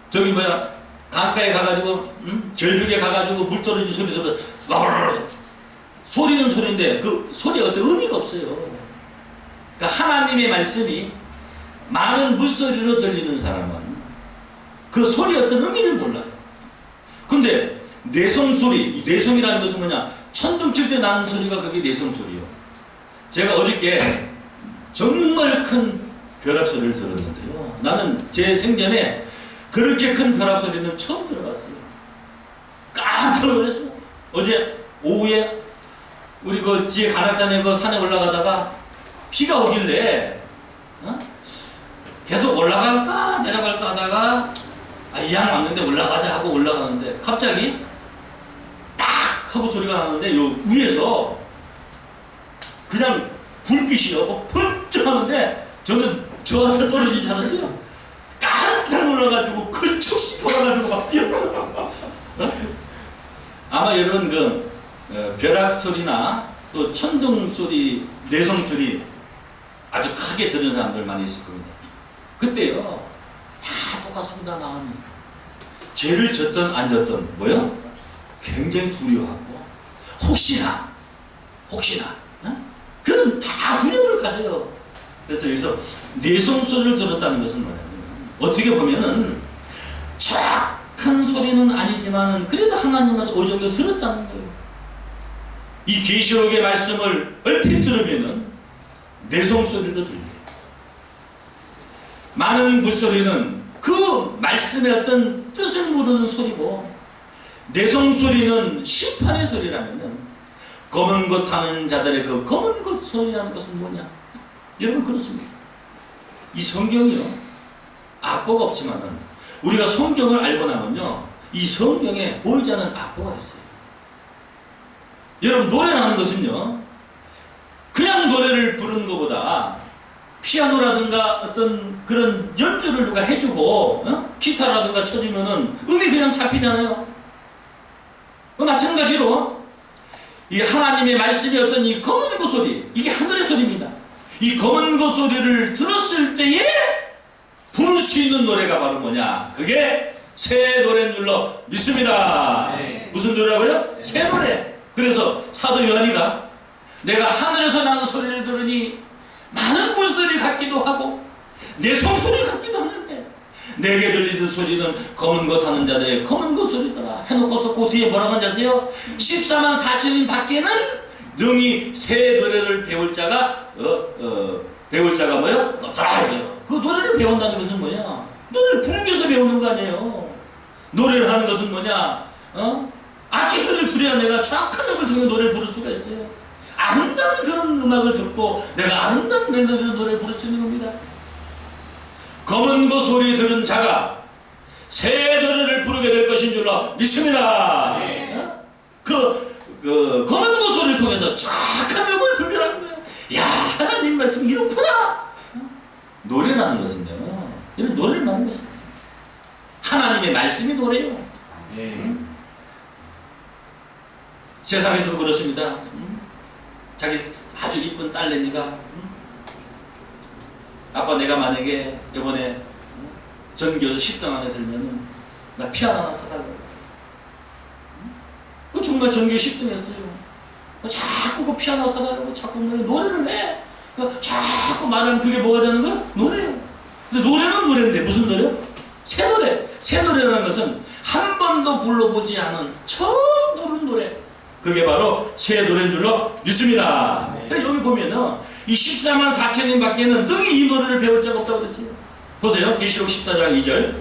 저기 뭐야 강가에 가가지고 절벽에 가가지고 물 떨어지는 소리 들어 소리는 소리인데 그 소리에 어떤 의미가 없어요. 그러니까 하나님의 말씀이 많은 물소리로 들리는 사람은 그 소리의 어떤 의미를 몰라요. 근데 내성소리, 내성이라는 것은 뭐냐, 천둥 칠 때 나는 소리가 그게 내성소리요. 제가 어저께 정말 큰 벼락소리를 들었는데요, 나는 제 생전에 그렇게 큰 벼락소리는 처음 들어봤어요. 깜짝 놀랐어요. 어제 오후에 우리 그 뒤에 간악산에 그 산에 올라가다가 비가 오길래 계속 올라갈까 내려갈까 하다가 이왕 왔는데 올라가자 하고 올라가는데 갑자기 딱 하고 소리가 나는데 요 위에서 그냥 불빛이요 펀쩍 하는데 저는 저한테 떨어지지 않았어요. 깜짝 놀라가지고 근축 싶어가지고 막 뛰었어. 아마 여러분 그 벼락 소리나 또 천둥 소리, 내성 소리 아주 크게 들은 사람들 많이 있을 겁니다. 그때요 다 똑같습니다. 마음이 죄를 졌던 안 졌던 뭐요? 굉장히 두려워하고 혹시나 그런 다 두려움을 가져요. 그래서 여기서 내성 소리를 들었다는 것은 뭐냐면 어떻게 보면은 쫙큰 소리는 아니지만 그래도 하나님께서 어느 정도 들었다는 거예요. 이 계시록의 말씀을 얼핏 들으면은 내성 소리도 들려요. 많은 물소리는 그 말씀의 어떤 뜻을 모르는 소리고, 내성 소리는 심판의 소리라면은 검은 것 타는 자들의 그 검은 것 소리라는 것은 뭐냐? 여러분 그렇습니다. 이 성경이요 악보가 없지만은 우리가 성경을 알고 나면요 이 성경에 보이지 않는 악보가 있어요. 여러분 노래라는 것은요 그냥 노래를 부르는 것보다 피아노라든가 어떤 그런 연주를 누가 해주고 기타라든가 쳐주면은 음이 그냥 잡히잖아요. 마찬가지로 이 하나님의 말씀이 어떤 이 검은 그 소리, 이게 하늘의 소리입니다. 이 검은 그 소리를 들었을 때에 부를 수 있는 노래가 바로 뭐냐? 그게 새 노래인 줄로 믿습니다. 네. 무슨 노래라고요? 네. 새 노래. 그래서 사도 요한이가 내가 하늘에서 나는 소리를 들으니 많은 물소리 같기도 하고 내 성소리 같기도 하는데 내게 들리는 소리는 검은 것 하는 자들의 검은 것 소리더라 해놓고서 그 뒤에 뭐라고 하는지 아세요? 14만 4천인 밖에는 능히 새 노래를 배울 자가 뭐요? 없더라. 그 노래를 배운다는 것은 뭐냐? 노래를 부르기 위해서 배우는 거 아니에요. 노래를 하는 것은 뭐냐? 악기 소리를 들어야 내가 정확한 음을 통해 노래를 부를 수가 있어요. 아름다운 그런 음악을 듣고 내가 아름다운 멜로디로 노래를 부를 수 있는 겁니다. 검은 그 소리 들은 자가 새 노래를 부르게 될 것인 줄로 믿습니다. 네. 그 검은 그 소리를 통해서 정확한 음을 분별하는 거예요. 야, 하나님 말씀 이렇구나. 노래라는 것은요, 이런 노래를 말하는 것입니다. 하나님의 말씀이 노래요. 네. 세상에서도 그렇습니다. 자기 아주 이쁜 딸내미가 아빠 내가 만약에 이번에 전교에서 10등 안에 들면은 나 피아노 하나 사달라고. 그 정말 전교에 10등 했어요. 자꾸 그 피아노 사달라고 자꾸 노래를 해. 자꾸 말하면 그게 뭐가 되는 거야? 노래요. 근데 노래는 노래인데 무슨 노래요? 새 노래. 새 노래라는 것은 한 번도 불러보지 않은 처음 부른 노래. 그게 바로 새 노래인 줄로 믿습니다. 네. 여기 보면은 이 14만 4천인 밖에는 능히 이 노래를 배울 자가 없다고 그랬어요. 보세요. 계시록 14장 2절.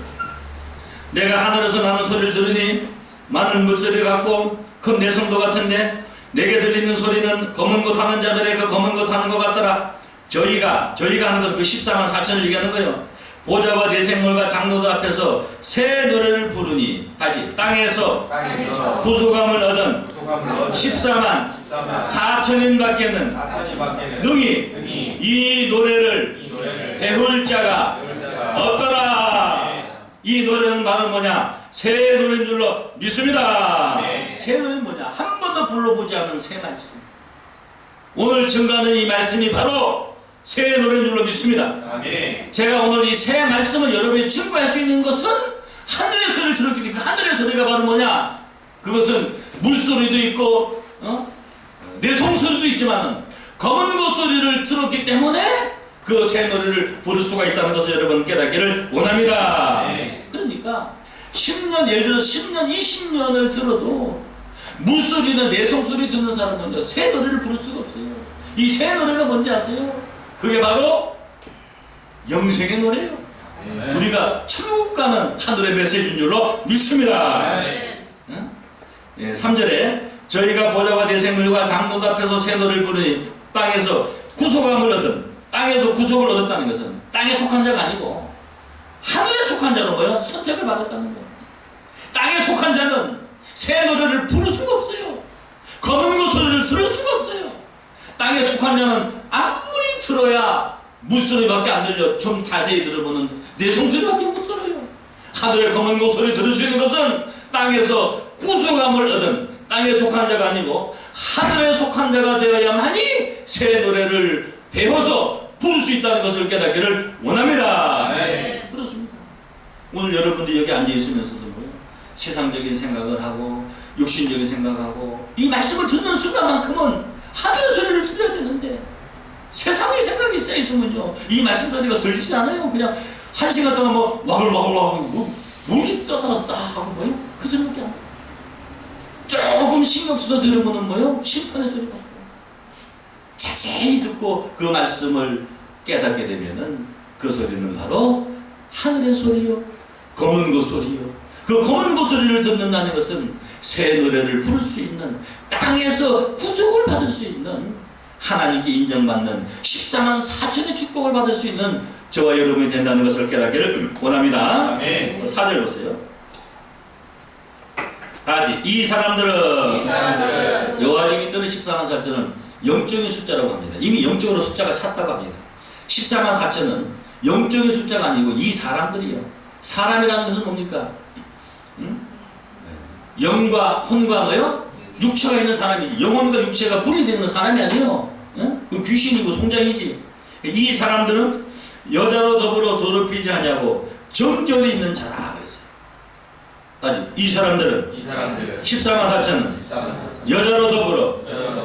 내가 하늘에서 나는 소리를 들으니 많은 물소리 같고 큰 내성도 같은데 내게 들리는 소리는 검은 것 하는 자들의 그 검은 것 하는 것 같더라. 저희가 하는 것은 그 14만 4천을 얘기하는 거예요. 보좌와 내생물과 장로들 앞에서 새 노래를 부르니 하지 땅에서 구속함을 얻은 14만 4천인 밖에는 능히 이 노래를 배울 자가 없더라. 이 노래는 바로 뭐냐? 새 노래인 줄로 믿습니다. 새 노래는 뭐냐? 한 번도 불러보지 않은 새 말씀. 오늘 증거하는 이 말씀이 바로 새 노래인 줄로 믿습니다. 아멘. 제가 오늘 이 새 말씀을 여러분이 증거할 수 있는 것은 하늘의 소리를 들었기 때문에, 그 하늘의 소리가 바로 뭐냐? 그것은 물소리도 있고 내송소리도 있지만 검은 고 소리를 들었기 때문에 그 새 노래를 부를 수가 있다는 것을 여러분 깨닫기를 원합니다. 네. 그러니까 10년, 예를 들어 10년, 20년을 들어도 물소리나 내송소리 듣는 사람은 새 노래를 부를 수가 없어요. 이 새 노래가 뭔지 아세요? 그게 바로 영생의 노래예요. 네. 우리가 천국 가는 하늘의 메시지인 줄로 믿습니다. 네. 응? 예, 3절에 저희가 보좌와 대생물과 장로들 앞에서 새 노래를 부르니 땅에서 구속함을 얻은, 땅에서 구속을 얻었다는 것은 땅에 속한 자가 아니고 하늘에 속한 자로 뭐요? 선택을 받았다는 거예요. 땅에 속한 자는 새 노래를 부를 수가 없어요. 검은 고 소리를 들을 수가 없어요. 땅에 속한 자는 아무리 들어야 물소리밖에 안 들려. 좀 자세히 들어보는 내송소리밖에 못 들어요. 하늘의 검은 고 소리 들을 수 있는 것은 땅에서 구속함을 얻은 땅에 속한 자가 아니고 하늘에 속한 자가 되어야만이 새 노래를 배워서 부를 수 있다는 것을 깨닫기를 원합니다. 네. 그렇습니다. 오늘 여러분들이 여기 앉아 있으면서도 뭐예요? 세상적인 생각을 하고 육신적인 생각하고 이 말씀을 듣는 순간만큼은 하늘의 소리를 들어야 되는데 세상의 생각이 쌓여 있으면요 이 말씀 소리가 들리지 않아요. 그냥 한 시간 동안 뭐 와글와글와글 뭐 이렇게 떠들었어 하고 뭐예요? 그 소리밖에 안 돼요. 조금 신경 써서 들으면 뭐예요? 심판의 소리가 나요. 자세히 듣고 그 말씀을 깨닫게 되면은 그 소리는 바로 하늘의 소리요, 검은 고 소리요. 그 검은 고 소리를 듣는다는 것은 새 노래를 부를 수 있는, 땅에서 구속을 받을 수 있는, 하나님께 인정받는 14만 4천의 축복을 받을 수 있는 저와 여러분이 된다는 것을 깨닫기를 원합니다. 아멘. 4절 보세요. 다시 이 사람들은 여호와 증인들은 14만 4천은 영적인 숫자라고 합니다. 이미 영적으로 숫자가 찼다고 합니다. 14만 4천은 영적인 숫자가 아니고 이 사람들이요. 사람이라는 것은 뭡니까? 응? 영과 혼과 뭐요? 육체가 있는 사람이지. 영혼과 육체가 분리되는 사람이 아니요. 응? 그 귀신이고 송장이지. 이 사람들은 여자로 더불어 더럽히지 아니하고 정결이 있는 자라 그랬어요. 아직 이 사람들은 14만 4천은 여자로 더불어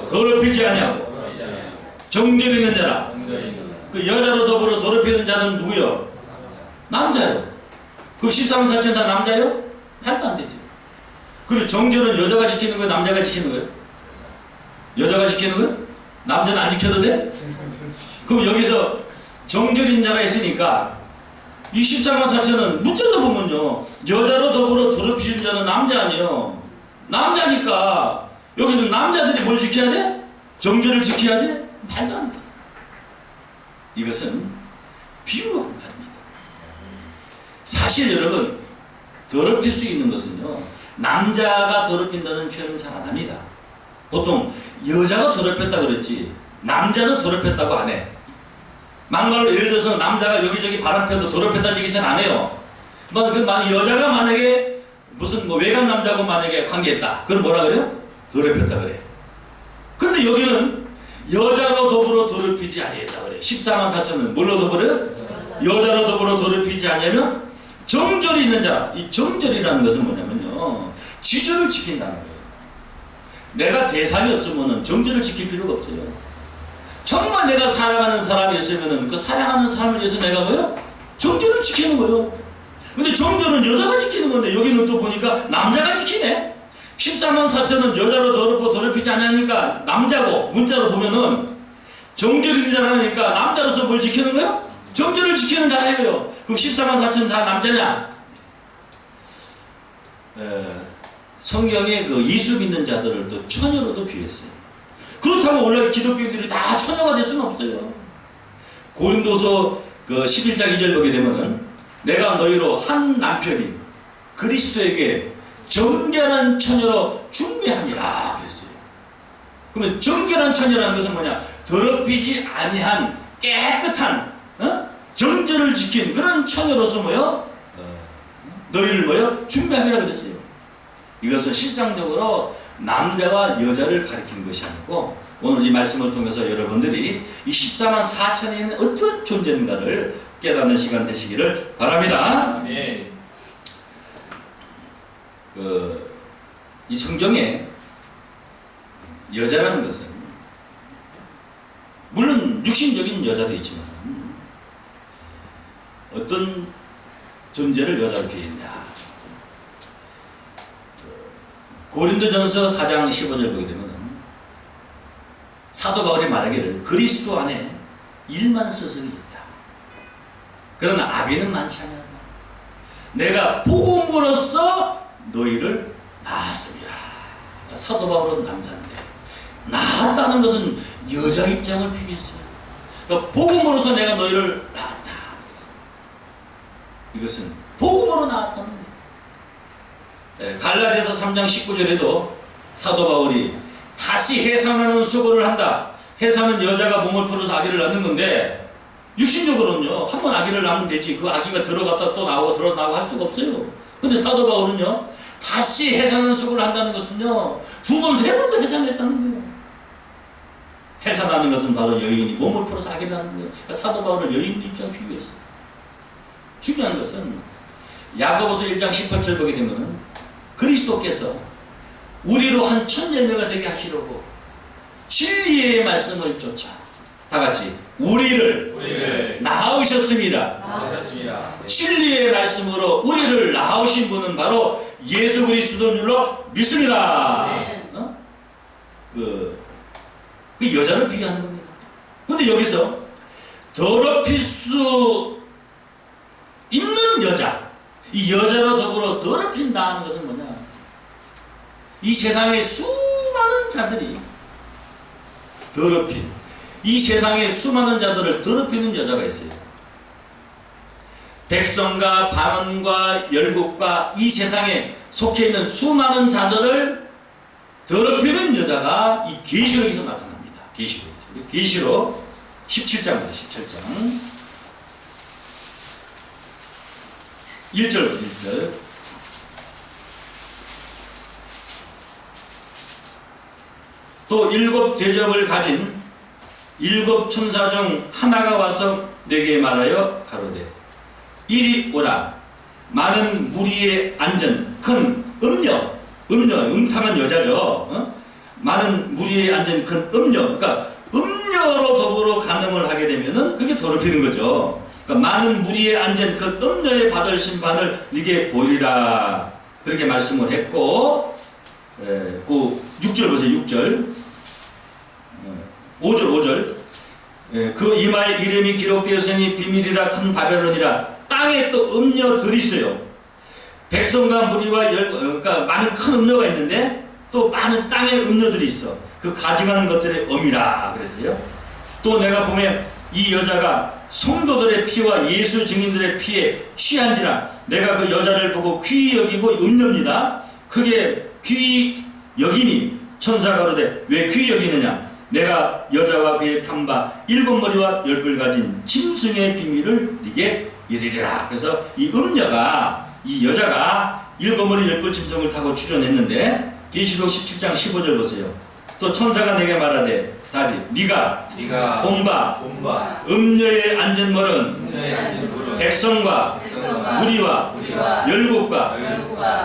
더럽히지 아니하고 정결이 있는 자라. 그 여자로 더불어 더럽히는 자는 누구요? 남자요. 그 14만 4천 다 남자요? 말도 안 되죠. 그리고 정결은 여자가 지키는 거예요? 남자가 지키는 거예요? 여자가 지키는 거예요? 남자는 안 지켜도 돼? 그럼 여기서 정결인 자가 있으니까 이 14만 4천은 문자로 보면요 여자로 더불어 더럽히는 자는 남자 아니에요. 남자니까 여기서 남자들이 뭘 지켜야 돼? 정결을 지켜야 돼? 말도 안 돼. 이것은 비유한 말입니다. 사실 여러분 더럽힐 수 있는 것은요 남자가 더럽힌다는 표현은 잘 안 합니다. 보통 여자가 더럽혔다 그랬지 남자는 더럽혔다고 안 해. 막말로 예를 들어서 남자가 여기저기 바람 펴도 더럽혔다는 얘기 잘 안 해요. 여자가 만약에 무슨 뭐 외간 남자하고 만약에 관계했다 그럼 뭐라 그래요? 더럽혔다 그래. 그런데 여기는 여자로 더불어 더럽히지 아니했다 그래. 14만 4천은 뭘로 더불어요? 여자로 더불어 더럽히지 아니하면 정절이 있는 자. 이 정절이라는 것은 뭐냐면요 지절을 지킨다는 거예요. 내가 대상이 없으면 정절을 지킬 필요가 없어요. 정말 내가 사랑하는 사람이 있으면 그 사랑하는 사람을 위해서 내가 뭐요? 정절을 지키는 거예요. 근데 정절은 여자가 지키는 건데 여기는 또 보니까 남자가 지키네. 14만 4천은 여자로 더럽히지 않으니까 남자고 문자로 보면은 정절이 되잖아니까 남자로서 뭘 지키는 거예요? 정절을 지키는 자예요. 그럼 14만 4천 다 남자냐? 성경에 그 예수 믿는 자들을 또 처녀로도 비유했어요. 그렇다고 원래 기독교인들이 다 처녀가 될 수는 없어요. 고린도서 그 11장 2절 보게 되면은 내가 너희로 한 남편이 그리스도에게 정결한 처녀로 준비함이라 그랬어요. 그러면 정결한 처녀라는 것은 뭐냐? 더럽히지 아니한 깨끗한 정절을 지킨 그런 처녀로서 뭐요? 너희를 뭐요? 준비함이라 그랬어요. 이것은 실상적으로 남자와 여자를 가리키는 것이 아니고 오늘 이 말씀을 통해서 여러분들이 이 14만 4천에 있는 어떤 존재인가를 깨닫는 시간 되시기를 바랍니다. 아멘. 이 성경에 여자라는 것은 물론 육신적인 여자도 있지만 어떤 존재를 여자로 비유했냐. 고린도전서 4장 15절 보게 되면 사도 바울이 말하기를 그리스도 안에 1만 스승이 있다. 그러나 아비는 많지 않았다. 내가 복음으로써 너희를 낳았습니다. 사도 바울은 남자인데 낳았다는 것은 여자 입장을 비유했어요. 그러니까 복음으로써 내가 너희를 낳았다. 이것은 복음으로 낳았다는 거예요. 갈라디아서 3장 19절에도 사도 바울이 다시 해산하는 수고를 한다. 해산은 여자가 몸을 풀어서 아기를 낳는 건데 육신적으로는요 한 번 아기를 낳으면 되지 그 아기가 들어갔다 또 나오고 들어나오고 할 수가 없어요. 근데 사도 바울은요 다시 해산하는 수고를 한다는 것은요 2번, 3번도 해산했다는 거예요. 해산하는 것은 바로 여인이 몸을 풀어서 아기를 낳는 거예요. 그러니까 사도 바울을 여인 입장 비유했어요. 중요한 것은 야고보서 1장 18절 보게 되면 그리스도께서 우리로 한 천열매가 되게 하시려고 진리의 말씀을 쫓아 다같이 우리를 낳으셨습니다. 네. 진리의 말씀으로 우리를 낳으신 분은 바로 예수 그리스도인 줄로 믿습니다. 네. 그 여자를 비유하는 겁니다. 그런데 여기서 더럽힐 수 있는 여자, 이 여자로 더불어 더럽힌다 하는 것은 뭐냐? 이 세상의 수많은 자들이 더럽힌, 이 세상의 수많은 자들을 더럽히는 여자가 있어요. 백성과 방언과 열국과 이 세상에 속해 있는 수많은 자들을 더럽히는 여자가 이 계시록에서 나타납니다. 계시록 17장입니다. 17장 1절부터 1절. 또 7 대접을 가진 7 천사 중 하나가 와서 내게 말하여 가로되 이리 오라. 많은 무리에 앉은 큰 음탕한 여자죠. 많은 무리에 앉은 큰 음녀. 그러니까 음녀로 더불어 간음을 하게 되면은 그게 더럽히는 거죠. 그러니까 많은 무리에 앉은 그 음녀에 받을 심판을 네게 보이리라. 그렇게 말씀을 했고, 그 6절 보세요. 6절. 5절. 그 이마에 이름이 기록되었으니 비밀이라 큰 바벨론이라. 땅에 또 음녀들이 있어요. 백성과 무리와 그러니까 많은 큰 음녀가 있는데 또 많은 땅에 음녀들이 있어. 그 가증하는 것들의 엄이라 그랬어요. 또 내가 보면 이 여자가 성도들의 피와 예수 증인들의 피에 취한지라. 내가 그 여자를 보고 귀히 여기고 음녀입니다. 크게 귀히 여기니 천사가 그러되 왜 귀히 여기느냐? 내가 여자와 그의 탐바 7머리와 10뿔 가진 짐승의 비밀을 네게 이르리라. 그래서 이 음녀가 이 여자가 7머리 10뿔 짐승을 타고 출현했는데 계시록 17장 15절 보세요. 또 천사가 내게 말하되 다지 네가 본바 음녀에 앉은 물은 백성과 무리와 열국과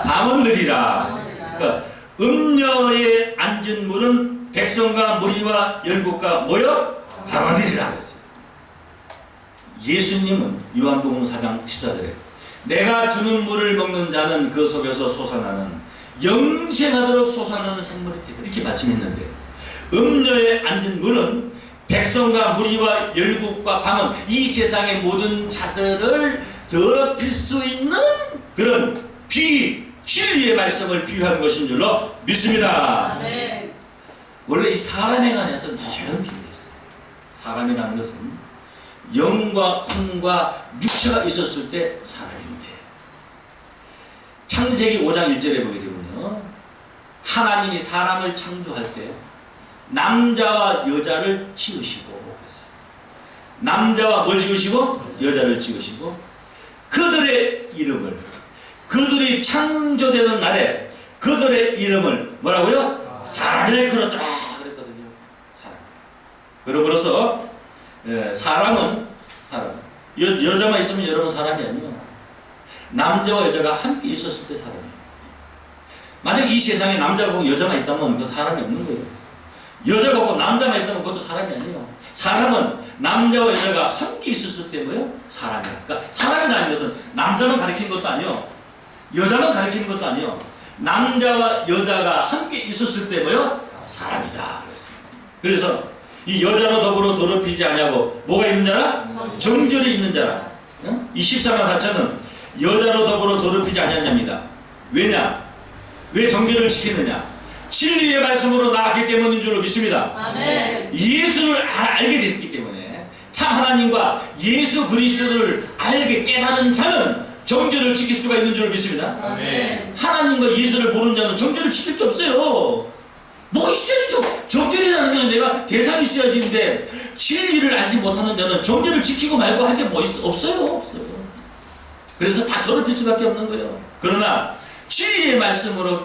방언들이라. 그러니까 음녀에 앉은 물은 백성과 무리와 열국과 모여 방언들이라 그랬어요. 예수님은 요한복음 4장 14절에 내가 주는 물을 먹는 자는 그 속에서 솟아나는 영생하도록 솟아나는 생물이 되리라 이렇게 말씀했는데 음녀에 앉은 물은 백성과 무리와 열국과 방언 이 세상의 모든 자들을 더럽힐 수 있는 그런 진리의 말씀을 비유하는 것인 줄로 믿습니다. 아멘. 원래 이 사람에 관해서 놀라운 비유가 있어요. 사람이라는 것은 영과 혼과 육체가 있었을 때 사람인데 창세기 5장 1절에 보게 되면요 하나님이 사람을 창조할 때 남자와 여자를 지으시고 그랬어요. 남자와 뭘 지으시고? 여자를 지으시고 그들의 이름을 그들이 창조되는 날에 그들의 이름을 뭐라고요? 사람이라 그러더라 그랬거든요. 사람. 그러므로서 사람은 여자만 있으면 여러분 사람이 아니에요. 남자와 여자가 함께 있었을 때 사람이에요. 만약 이 세상에 남자가 여자만 있다면 그건 사람이 없는 거예요. 여자가 없고 남자만 있다면 그것도 사람이 아니에요. 사람은 남자와 여자가 함께 있었을 때 뭐예요? 사람이야. 그러니까 사람이라는 것은 남자만 가리키는 것도 아니에요. 여자만 가리키는 것도 아니에요. 남자와 여자가 함께 있었을 때 뭐예요? 사람이다. 그래서 이 여자로 더불어 더럽히지 아니하고 뭐가 있는 자라? 정결이 있는 자라. 이 14만 4천은 여자로 더불어 더럽히지 아니하냐입니다. 왜냐? 왜 정결을 지키느냐? 진리의 말씀으로 나왔기 때문인 줄로 믿습니다. 아멘. 예수를 알게 됐기 때문에 참 하나님과 예수 그리스도를 알게 깨달은 자는 정결을 지킬 수가 있는 줄로 믿습니다. 아멘. 하나님과 예수를 모르는 자는 정결을 지킬 게 없어요. 뭐가 있어야죠. 정결이라는 건 내가 대상이 있어야지인데 진리를 알지 못하는 자는 정결을 지키고 말고 할 게 뭐 없어요. 그래서 다 더럽힐 수밖에 없는 거예요. 그러나 진리의 말씀을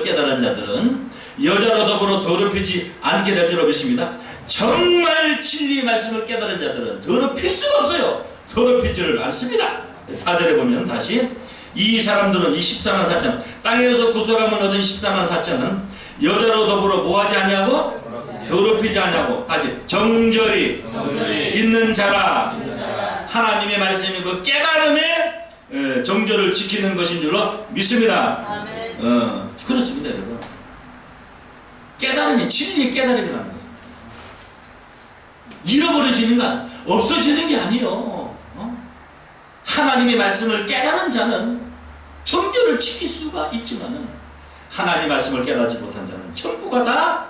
깨달은 자들은 여자로 더불어 더럽히지 않게 될 줄로 믿습니다. 정말 진리의 말씀을 깨달은 자들은 더럽힐 수가 없어요. 더럽히지를 않습니다. 4절에 보면 다시 이 사람들은 이 14만 4천 땅에서 구속함을 얻은 14만 4천은 여자로 더불어 뭐하지 아니하고 더럽히지 아니하고 다시 정결이 있는 자라. 하나님의 말씀이 그 깨달음에 정결을 지키는 것인 줄로 믿습니다. 아멘. 그렇습니다, 여러분. 깨달음이 진리의 깨달음이라는 것은 잃어버려지는 건 없어지는 게 아니에요. 하나님의 말씀을 깨달은 자는 정결을 지킬 수가 있지만은 하나님의 말씀을 깨닫지 못한 자는 전부가 다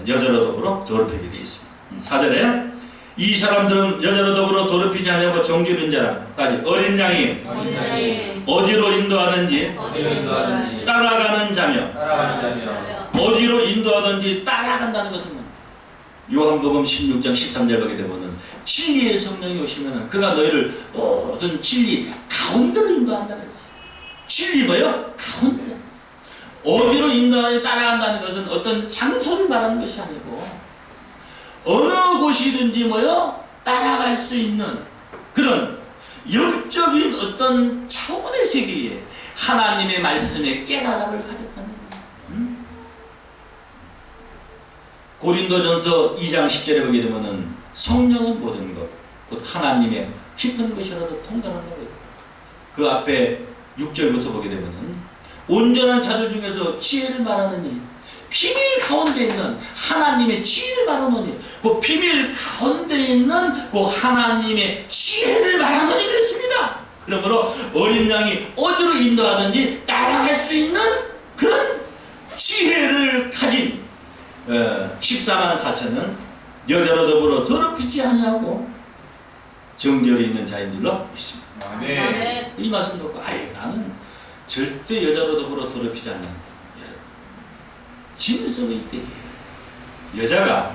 여자로 더불어 더럽히게 되어 있습니다. 4절에 이 사람들은 여자로 더불어 더럽히지 않으고 정결인 자라까지 어린 양이 어디로 인도하든지 따라가는 자며 어디로 인도하든지 따라간다는 것은 요한복음 16장 13절 보게 되면은 진리의 성령이 오시면은 그가 너희를 모든 진리 가운데로 인도한다고 했어요. 진리 뭐요? 가운데. 어디로 인도하든지 따라간다는 것은 어떤 장소를 말하는 것이 아니고 어느 곳이든지 뭐요? 따라갈 수 있는 그런 영적인 어떤 차원의 세계에 하나님의 말씀의 깨달음을 가졌다는 거예요. 고린도전서 2장 10절에 보게 되면은 성령은 모든 것, 곧 하나님의 깊은 것이라도 통달한다고 해요. 그 앞에 6절부터 보게 되면은 온전한 자들 중에서 지혜를 말하느니 비밀 가운데 있는 하나님의 지혜를 말하노니 그 비밀 가운데 있는 그 하나님의 지혜를 말하노니 그랬습니다. 그러므로 어린 양이 어디로 인도하든지 따라갈 수 있는 그런 지혜를 가진 14만 4천은 여자로 더불어 더럽히지 아니하고 정결이 있는 자인 줄로 믿습니다. 아멘. 이 말씀 듣고 나는 절대 여자로 더불어 더럽히지 않는다. 짐승의 때에 여자가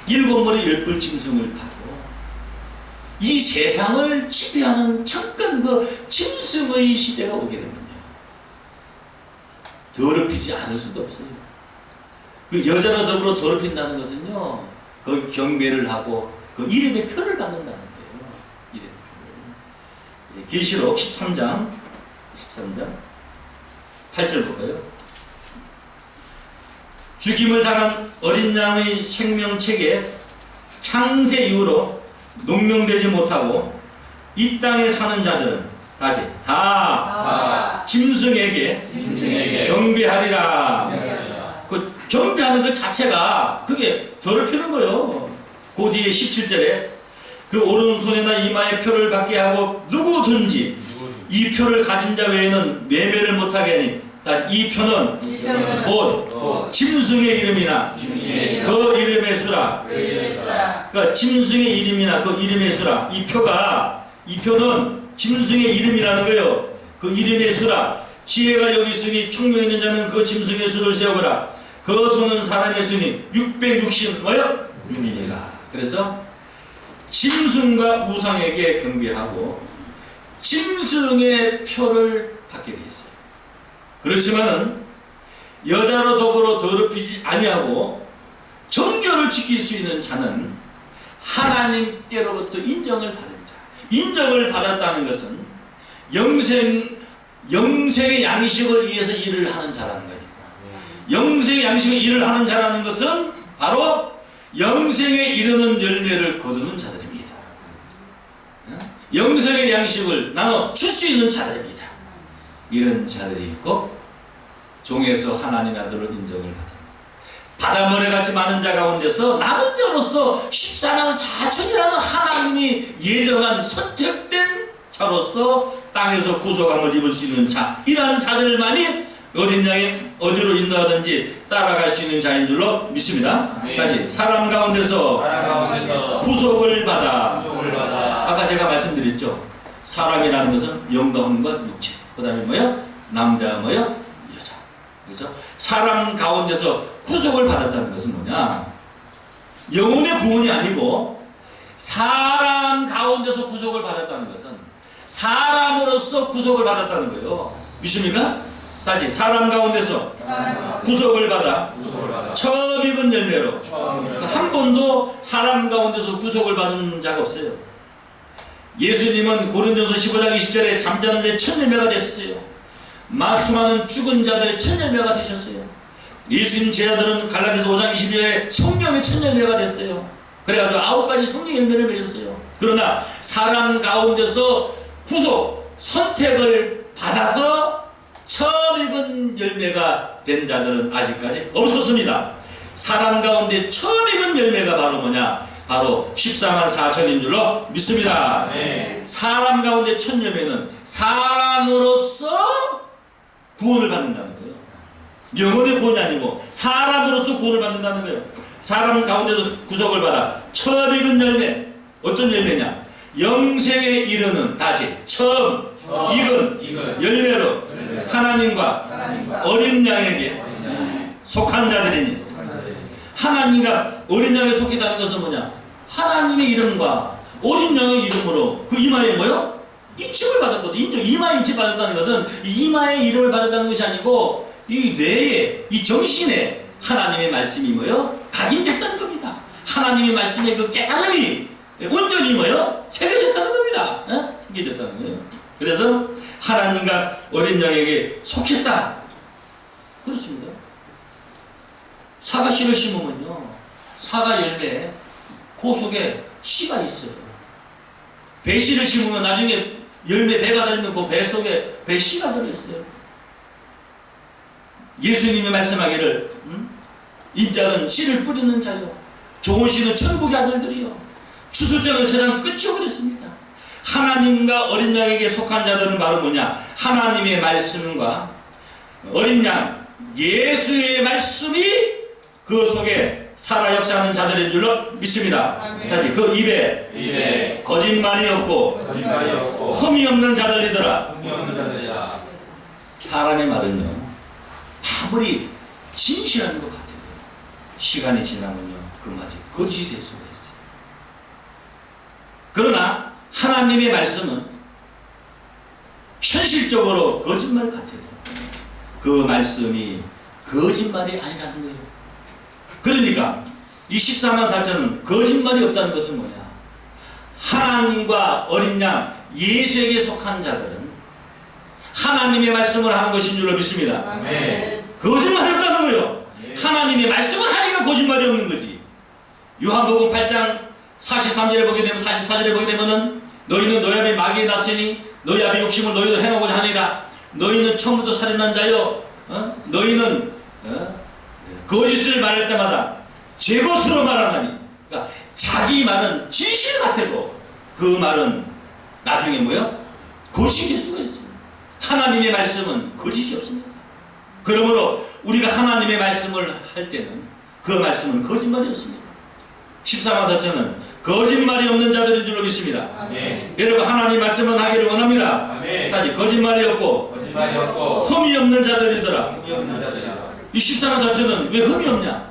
7머리 10뿔 짐승을 타고 이 세상을 지배하는 잠깐 그 짐승의 시대가 오게 되면요 더럽히지 않을 수도 없어요. 그 여자로 더불어 더럽힌다는 것은요 그 경배를 하고 그 이름의 표를 받는다는 거예요. 이름의 표를. 계시록 13장 8절 볼까요? 죽임을 당한 어린 양의 생명책에 창세 이후로 농명되지 못하고 이 땅에 사는 자들은 다 짐승에게 경배하리라. 그 경배하는 것 자체가 그게 더럽히는 거예요. 그 뒤에 17절에 그 오른손이나 이마에 표를 받게 하고 누구든지 이 표를 가진 자 외에는 매매를 못하게 하니 이 표는 곧 짐승의 이름이나 그 이름의 수라. 그러니까 짐승의 이름이나 그 이름의 수라. 이 표는 짐승의 이름이라는 거예요. 그 이름의 수라. 지혜가 여기 있으니 총명 있는 자는 그 짐승의 수를 세워보라. 그 수는 사람의 수니 666이니라. 그래서 짐승과 우상에게 경배하고 짐승의 표를 받게 되어 있어요. 그렇지만은 여자로 더불어 더럽히지 아니하고 정결을 지킬 수 있는 자는 하나님께로부터 인정을 받은 자. 인정을 받았다는 것은 영생의 양식을 위해서 일을 하는 자라는 거예요. 영생의 양식을 일을 하는 자라는 것은 바로 영생에 이르는 열매를 거두는 자들입니다. 영생의 양식을 나눠 줄 수 있는 자들입니다. 이런 자들이 있고 종에서 하나님의 아들을 인정을 받은 바다모래같이 많은 자 가운데서 남은 자로서 14만 4천이라는 하나님이 예정한 선택된 자로서 땅에서 구속함을 입을 수 있는 자, 이러한 자들만이 어린 양이 어디로 인도하든지 따라갈 수 있는 자인 줄로 믿습니다. 네. 다시 사람 가운데서 구속을 받아. 아까 제가 말씀드렸죠. 사람이라는 것은 영과 혼과 육체, 그 다음에 뭐요? 남자 뭐요? 여자. 그래서 사람 가운데서 구속을 받았다는 것은 뭐냐? 영혼의 구원이 아니고 사람 가운데서 구속을 받았다는 것은 사람으로서 구속을 받았다는 거예요. 믿습니까? 다시 사람 가운데서 구속을 받아 처음 익은 열매로. 한 번도 사람 가운데서 구속을 받은 자가 없어요. 예수님은 고린도서 15장 20절에 잠자는 자의 첫 열매가 됐어요. 수많은 죽은 자들의 첫 열매가 되셨어요. 예수님 제자들은 갈라디아서 5장 22절에 성령의 첫 열매가 됐어요. 그래가지고 9가지 성령 열매를 맺었어요. 그러나 사람 가운데서 구속, 선택을 받아서 처음 익은 열매가 된 자들은 아직까지 없었습니다. 사람 가운데 처음 익은 열매가 바로 뭐냐? 바로 14만 4천인 줄로 믿습니다. 네. 사람 가운데 첫 열매는 사람으로서 구원을 받는다는 거예요. 영혼의 구원이 아니고 사람으로서 구원을 받는다는 거예요. 사람 가운데서 구속을 받아 처음 익은 열매. 어떤 열매냐? 영생에 이르는 다시 처음 익은 열매로 하나님과 어린 양에게 속한 자들이니. 하나님과 어린 양에 속했다는 것은 뭐냐? 하나님의 이름과 어린 양의 이름으로 그 이마에 뭐요? 인칭을 받았거든. 이마에 인칭 받았다는 것은 이 이마에 이름을 받았다는 것이 아니고 이 뇌에, 이 정신에 하나님의 말씀이 뭐요? 각인됐다는 겁니다. 하나님의 말씀의 그 깨달음이 온전히 뭐요? 새겨졌다는 겁니다. 새겨졌다는 거예요. 그래서 하나님과 어린 양에게 속했다. 그렇습니다. 사과 씨를 심으면요, 사과 열매에 그 속에 씨가 있어요. 배 씨를 심으면 나중에 열매 배가 달리면 그 배 속에 배 씨가 들어있어요. 예수님이 말씀하기를 인자는 씨를 뿌리는 자요, 좋은 씨는 천국의 아들들이요, 추수때는 세상 끝이 오겠습니다. 하나님과 어린 양에게 속한 자들은 바로 뭐냐? 하나님의 말씀과 어린 양 예수의 말씀이 그 속에 살아 역사하는 자들인 줄로 믿습니다. 다시 그 입에 거짓말이 없고 흠이 없는 자들이더라. 사람의 말은요, 아무리 진실한 것 같아요, 시간이 지나면요 그 말이 거짓이 될 수가 있어요. 그러나 하나님의 말씀은 현실적으로 거짓말 같아요. 그 말씀이 거짓말이 아니라는 거예요. 그러니까 이 14만 4천은 거짓말이 없다는 것은 뭐냐? 하나님과 어린 양 예수에게 속한 자들은 하나님의 말씀을 하는 것인 줄로 믿습니다. 아멘. 거짓말이 없다는 거예요. 하나님의 말씀을 하니까 거짓말이 없는 거지. 요한복음 8장 43절에 보게 되면 44절에 보게 되면은 너희는 너희 앞에 마귀에 났으니 너희 앞에 욕심을 너희도 행하고자 하니라. 너희는 처음부터 살인한 자요, 너희는 거짓을 말할 때마다 제 것으로 말하나니. 그러니까 자기 말은 진실 같아도 그 말은 나중에 뭐요? 거짓이 될 수가 있습니다. 하나님의 말씀은 거짓이 없습니다. 그러므로 우리가 하나님의 말씀을 할 때는 그 말씀은 거짓말이 없습니다. 14만 4천은 거짓말이 없는 자들인 줄로 믿습니다. 아멘. 여러분, 하나님 말씀은 하기를 원합니다. 아멘. 다시 거짓말이 없고 흠이 없는 자들이더라. 이 14만 4천은 왜 흠이 없냐?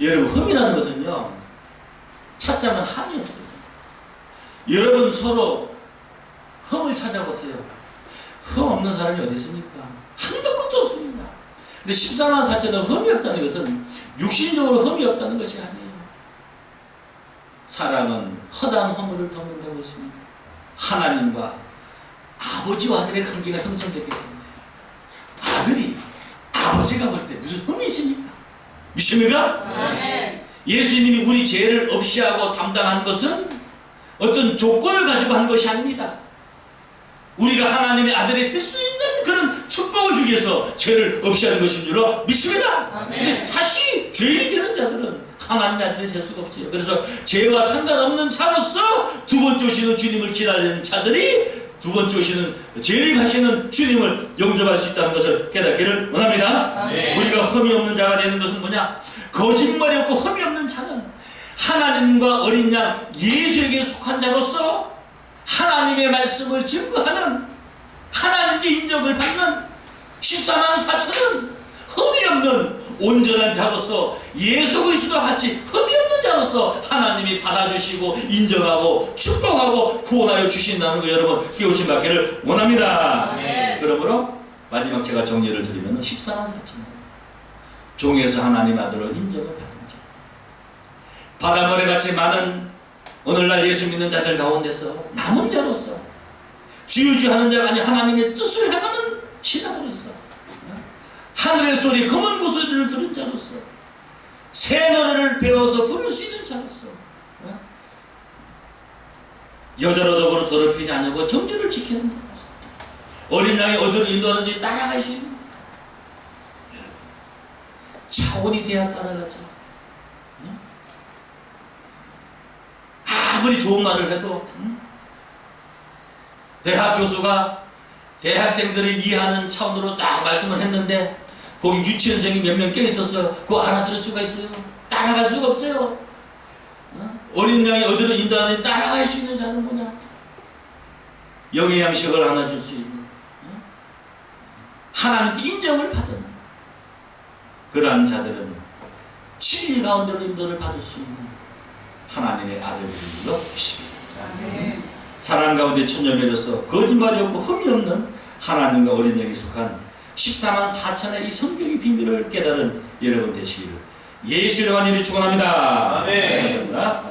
여러분, 흠이라는 것은요, 찾자면 한이 없어요. 여러분 서로 흠을 찾아보세요. 흠 없는 사람이 어디 있습니까? 한도 끝도 없습니다. 근데 14만 4천은 흠이 없다는 것은 육신적으로 흠이 없다는 것이 아니에요. 사람은 허다한 허물을 덮는다고 했습니다. 하나님과 아버지와 아들의 관계가 형성되기 때문에 아들이 아버지가 볼 때 무슨 흠이 있습니까? 믿습니까? 아멘. 예수님이 우리 죄를 없이 하고 담당한 것은 어떤 조건을 가지고 한 것이 아닙니다. 우리가 하나님의 아들이 될 수 있는 그런 축복을 주기 위해서 죄를 없이 하는 것인 줄로 믿습니다. 근데 다시 죄인이 되는 자들은 하나님의 아들이 될 수가 없어요. 그래서 죄와 상관없는 자로서 두 번째 오시는 주님을 기다리는 자들이 두 번째 오시는 재림하시는 주님을 영접할 수 있다는 것을 깨닫기를 원합니다. 우리가 흠이 없는 자가 되는 것은 뭐냐? 거짓말이 없고 흠이 없는 자는 하나님과 어린 양 예수에게 속한 자로서 하나님의 말씀을 증거하는, 하나님께 인정을 받는 14만 4천은 흠이 없는 온전한 자로서 예수 그리스도와 같이 흠이 없는 자로서 하나님이 받아주시고 인정하고 축복하고 구원하여 주신다는 거 여러분 깨우침 받기를 원합니다. 그러므로 마지막 제가 정리를 드리면 14만 4천 종에서 하나님 아들로 인정을 받은 자, 바닷모래같이 많은 오늘날 예수 믿는 자들 가운데서 남은 자로서 주유주하는 자가 아니 하나님의 뜻을 행하는 신앙으로서 하늘의 소리 검은 고소리를 들은 자로서 새 노래를 배워서 부를 수 있는 자로서 여자로 더불어 더럽히지 않고 정죄를 지키는 자로서 어린 양이 어디로 인도하는지 따라갈 수 있는 자, 차원이 돼야 따라가죠. 아무리 좋은 말을 해도 대학 교수가 대학생들이 이해하는 차원으로 딱 말씀을 했는데 거기 유치원생이 몇 명 껴있어서 그거 알아들을 수가 있어요? 따라갈 수가 없어요. 어린 양이 어디로 인도하는지 따라갈 수 있는 자는 뭐냐? 영의 양식을 하나 줄 수 있는 하나님께 인정을 받은 그러한 자들은 진리 가운데로 인도를 받을 수 있는 하나님의 아들들로 보십니다. 사람 가운데 천녀매로서 거짓말이 없고 흠이 없는 하나님과 어린 양에 속한 14만 4천의 이 성경의 비밀을 깨달은 여러분 되시기를 예수의 이름으로 축원합니다. 아멘. 감사합니다.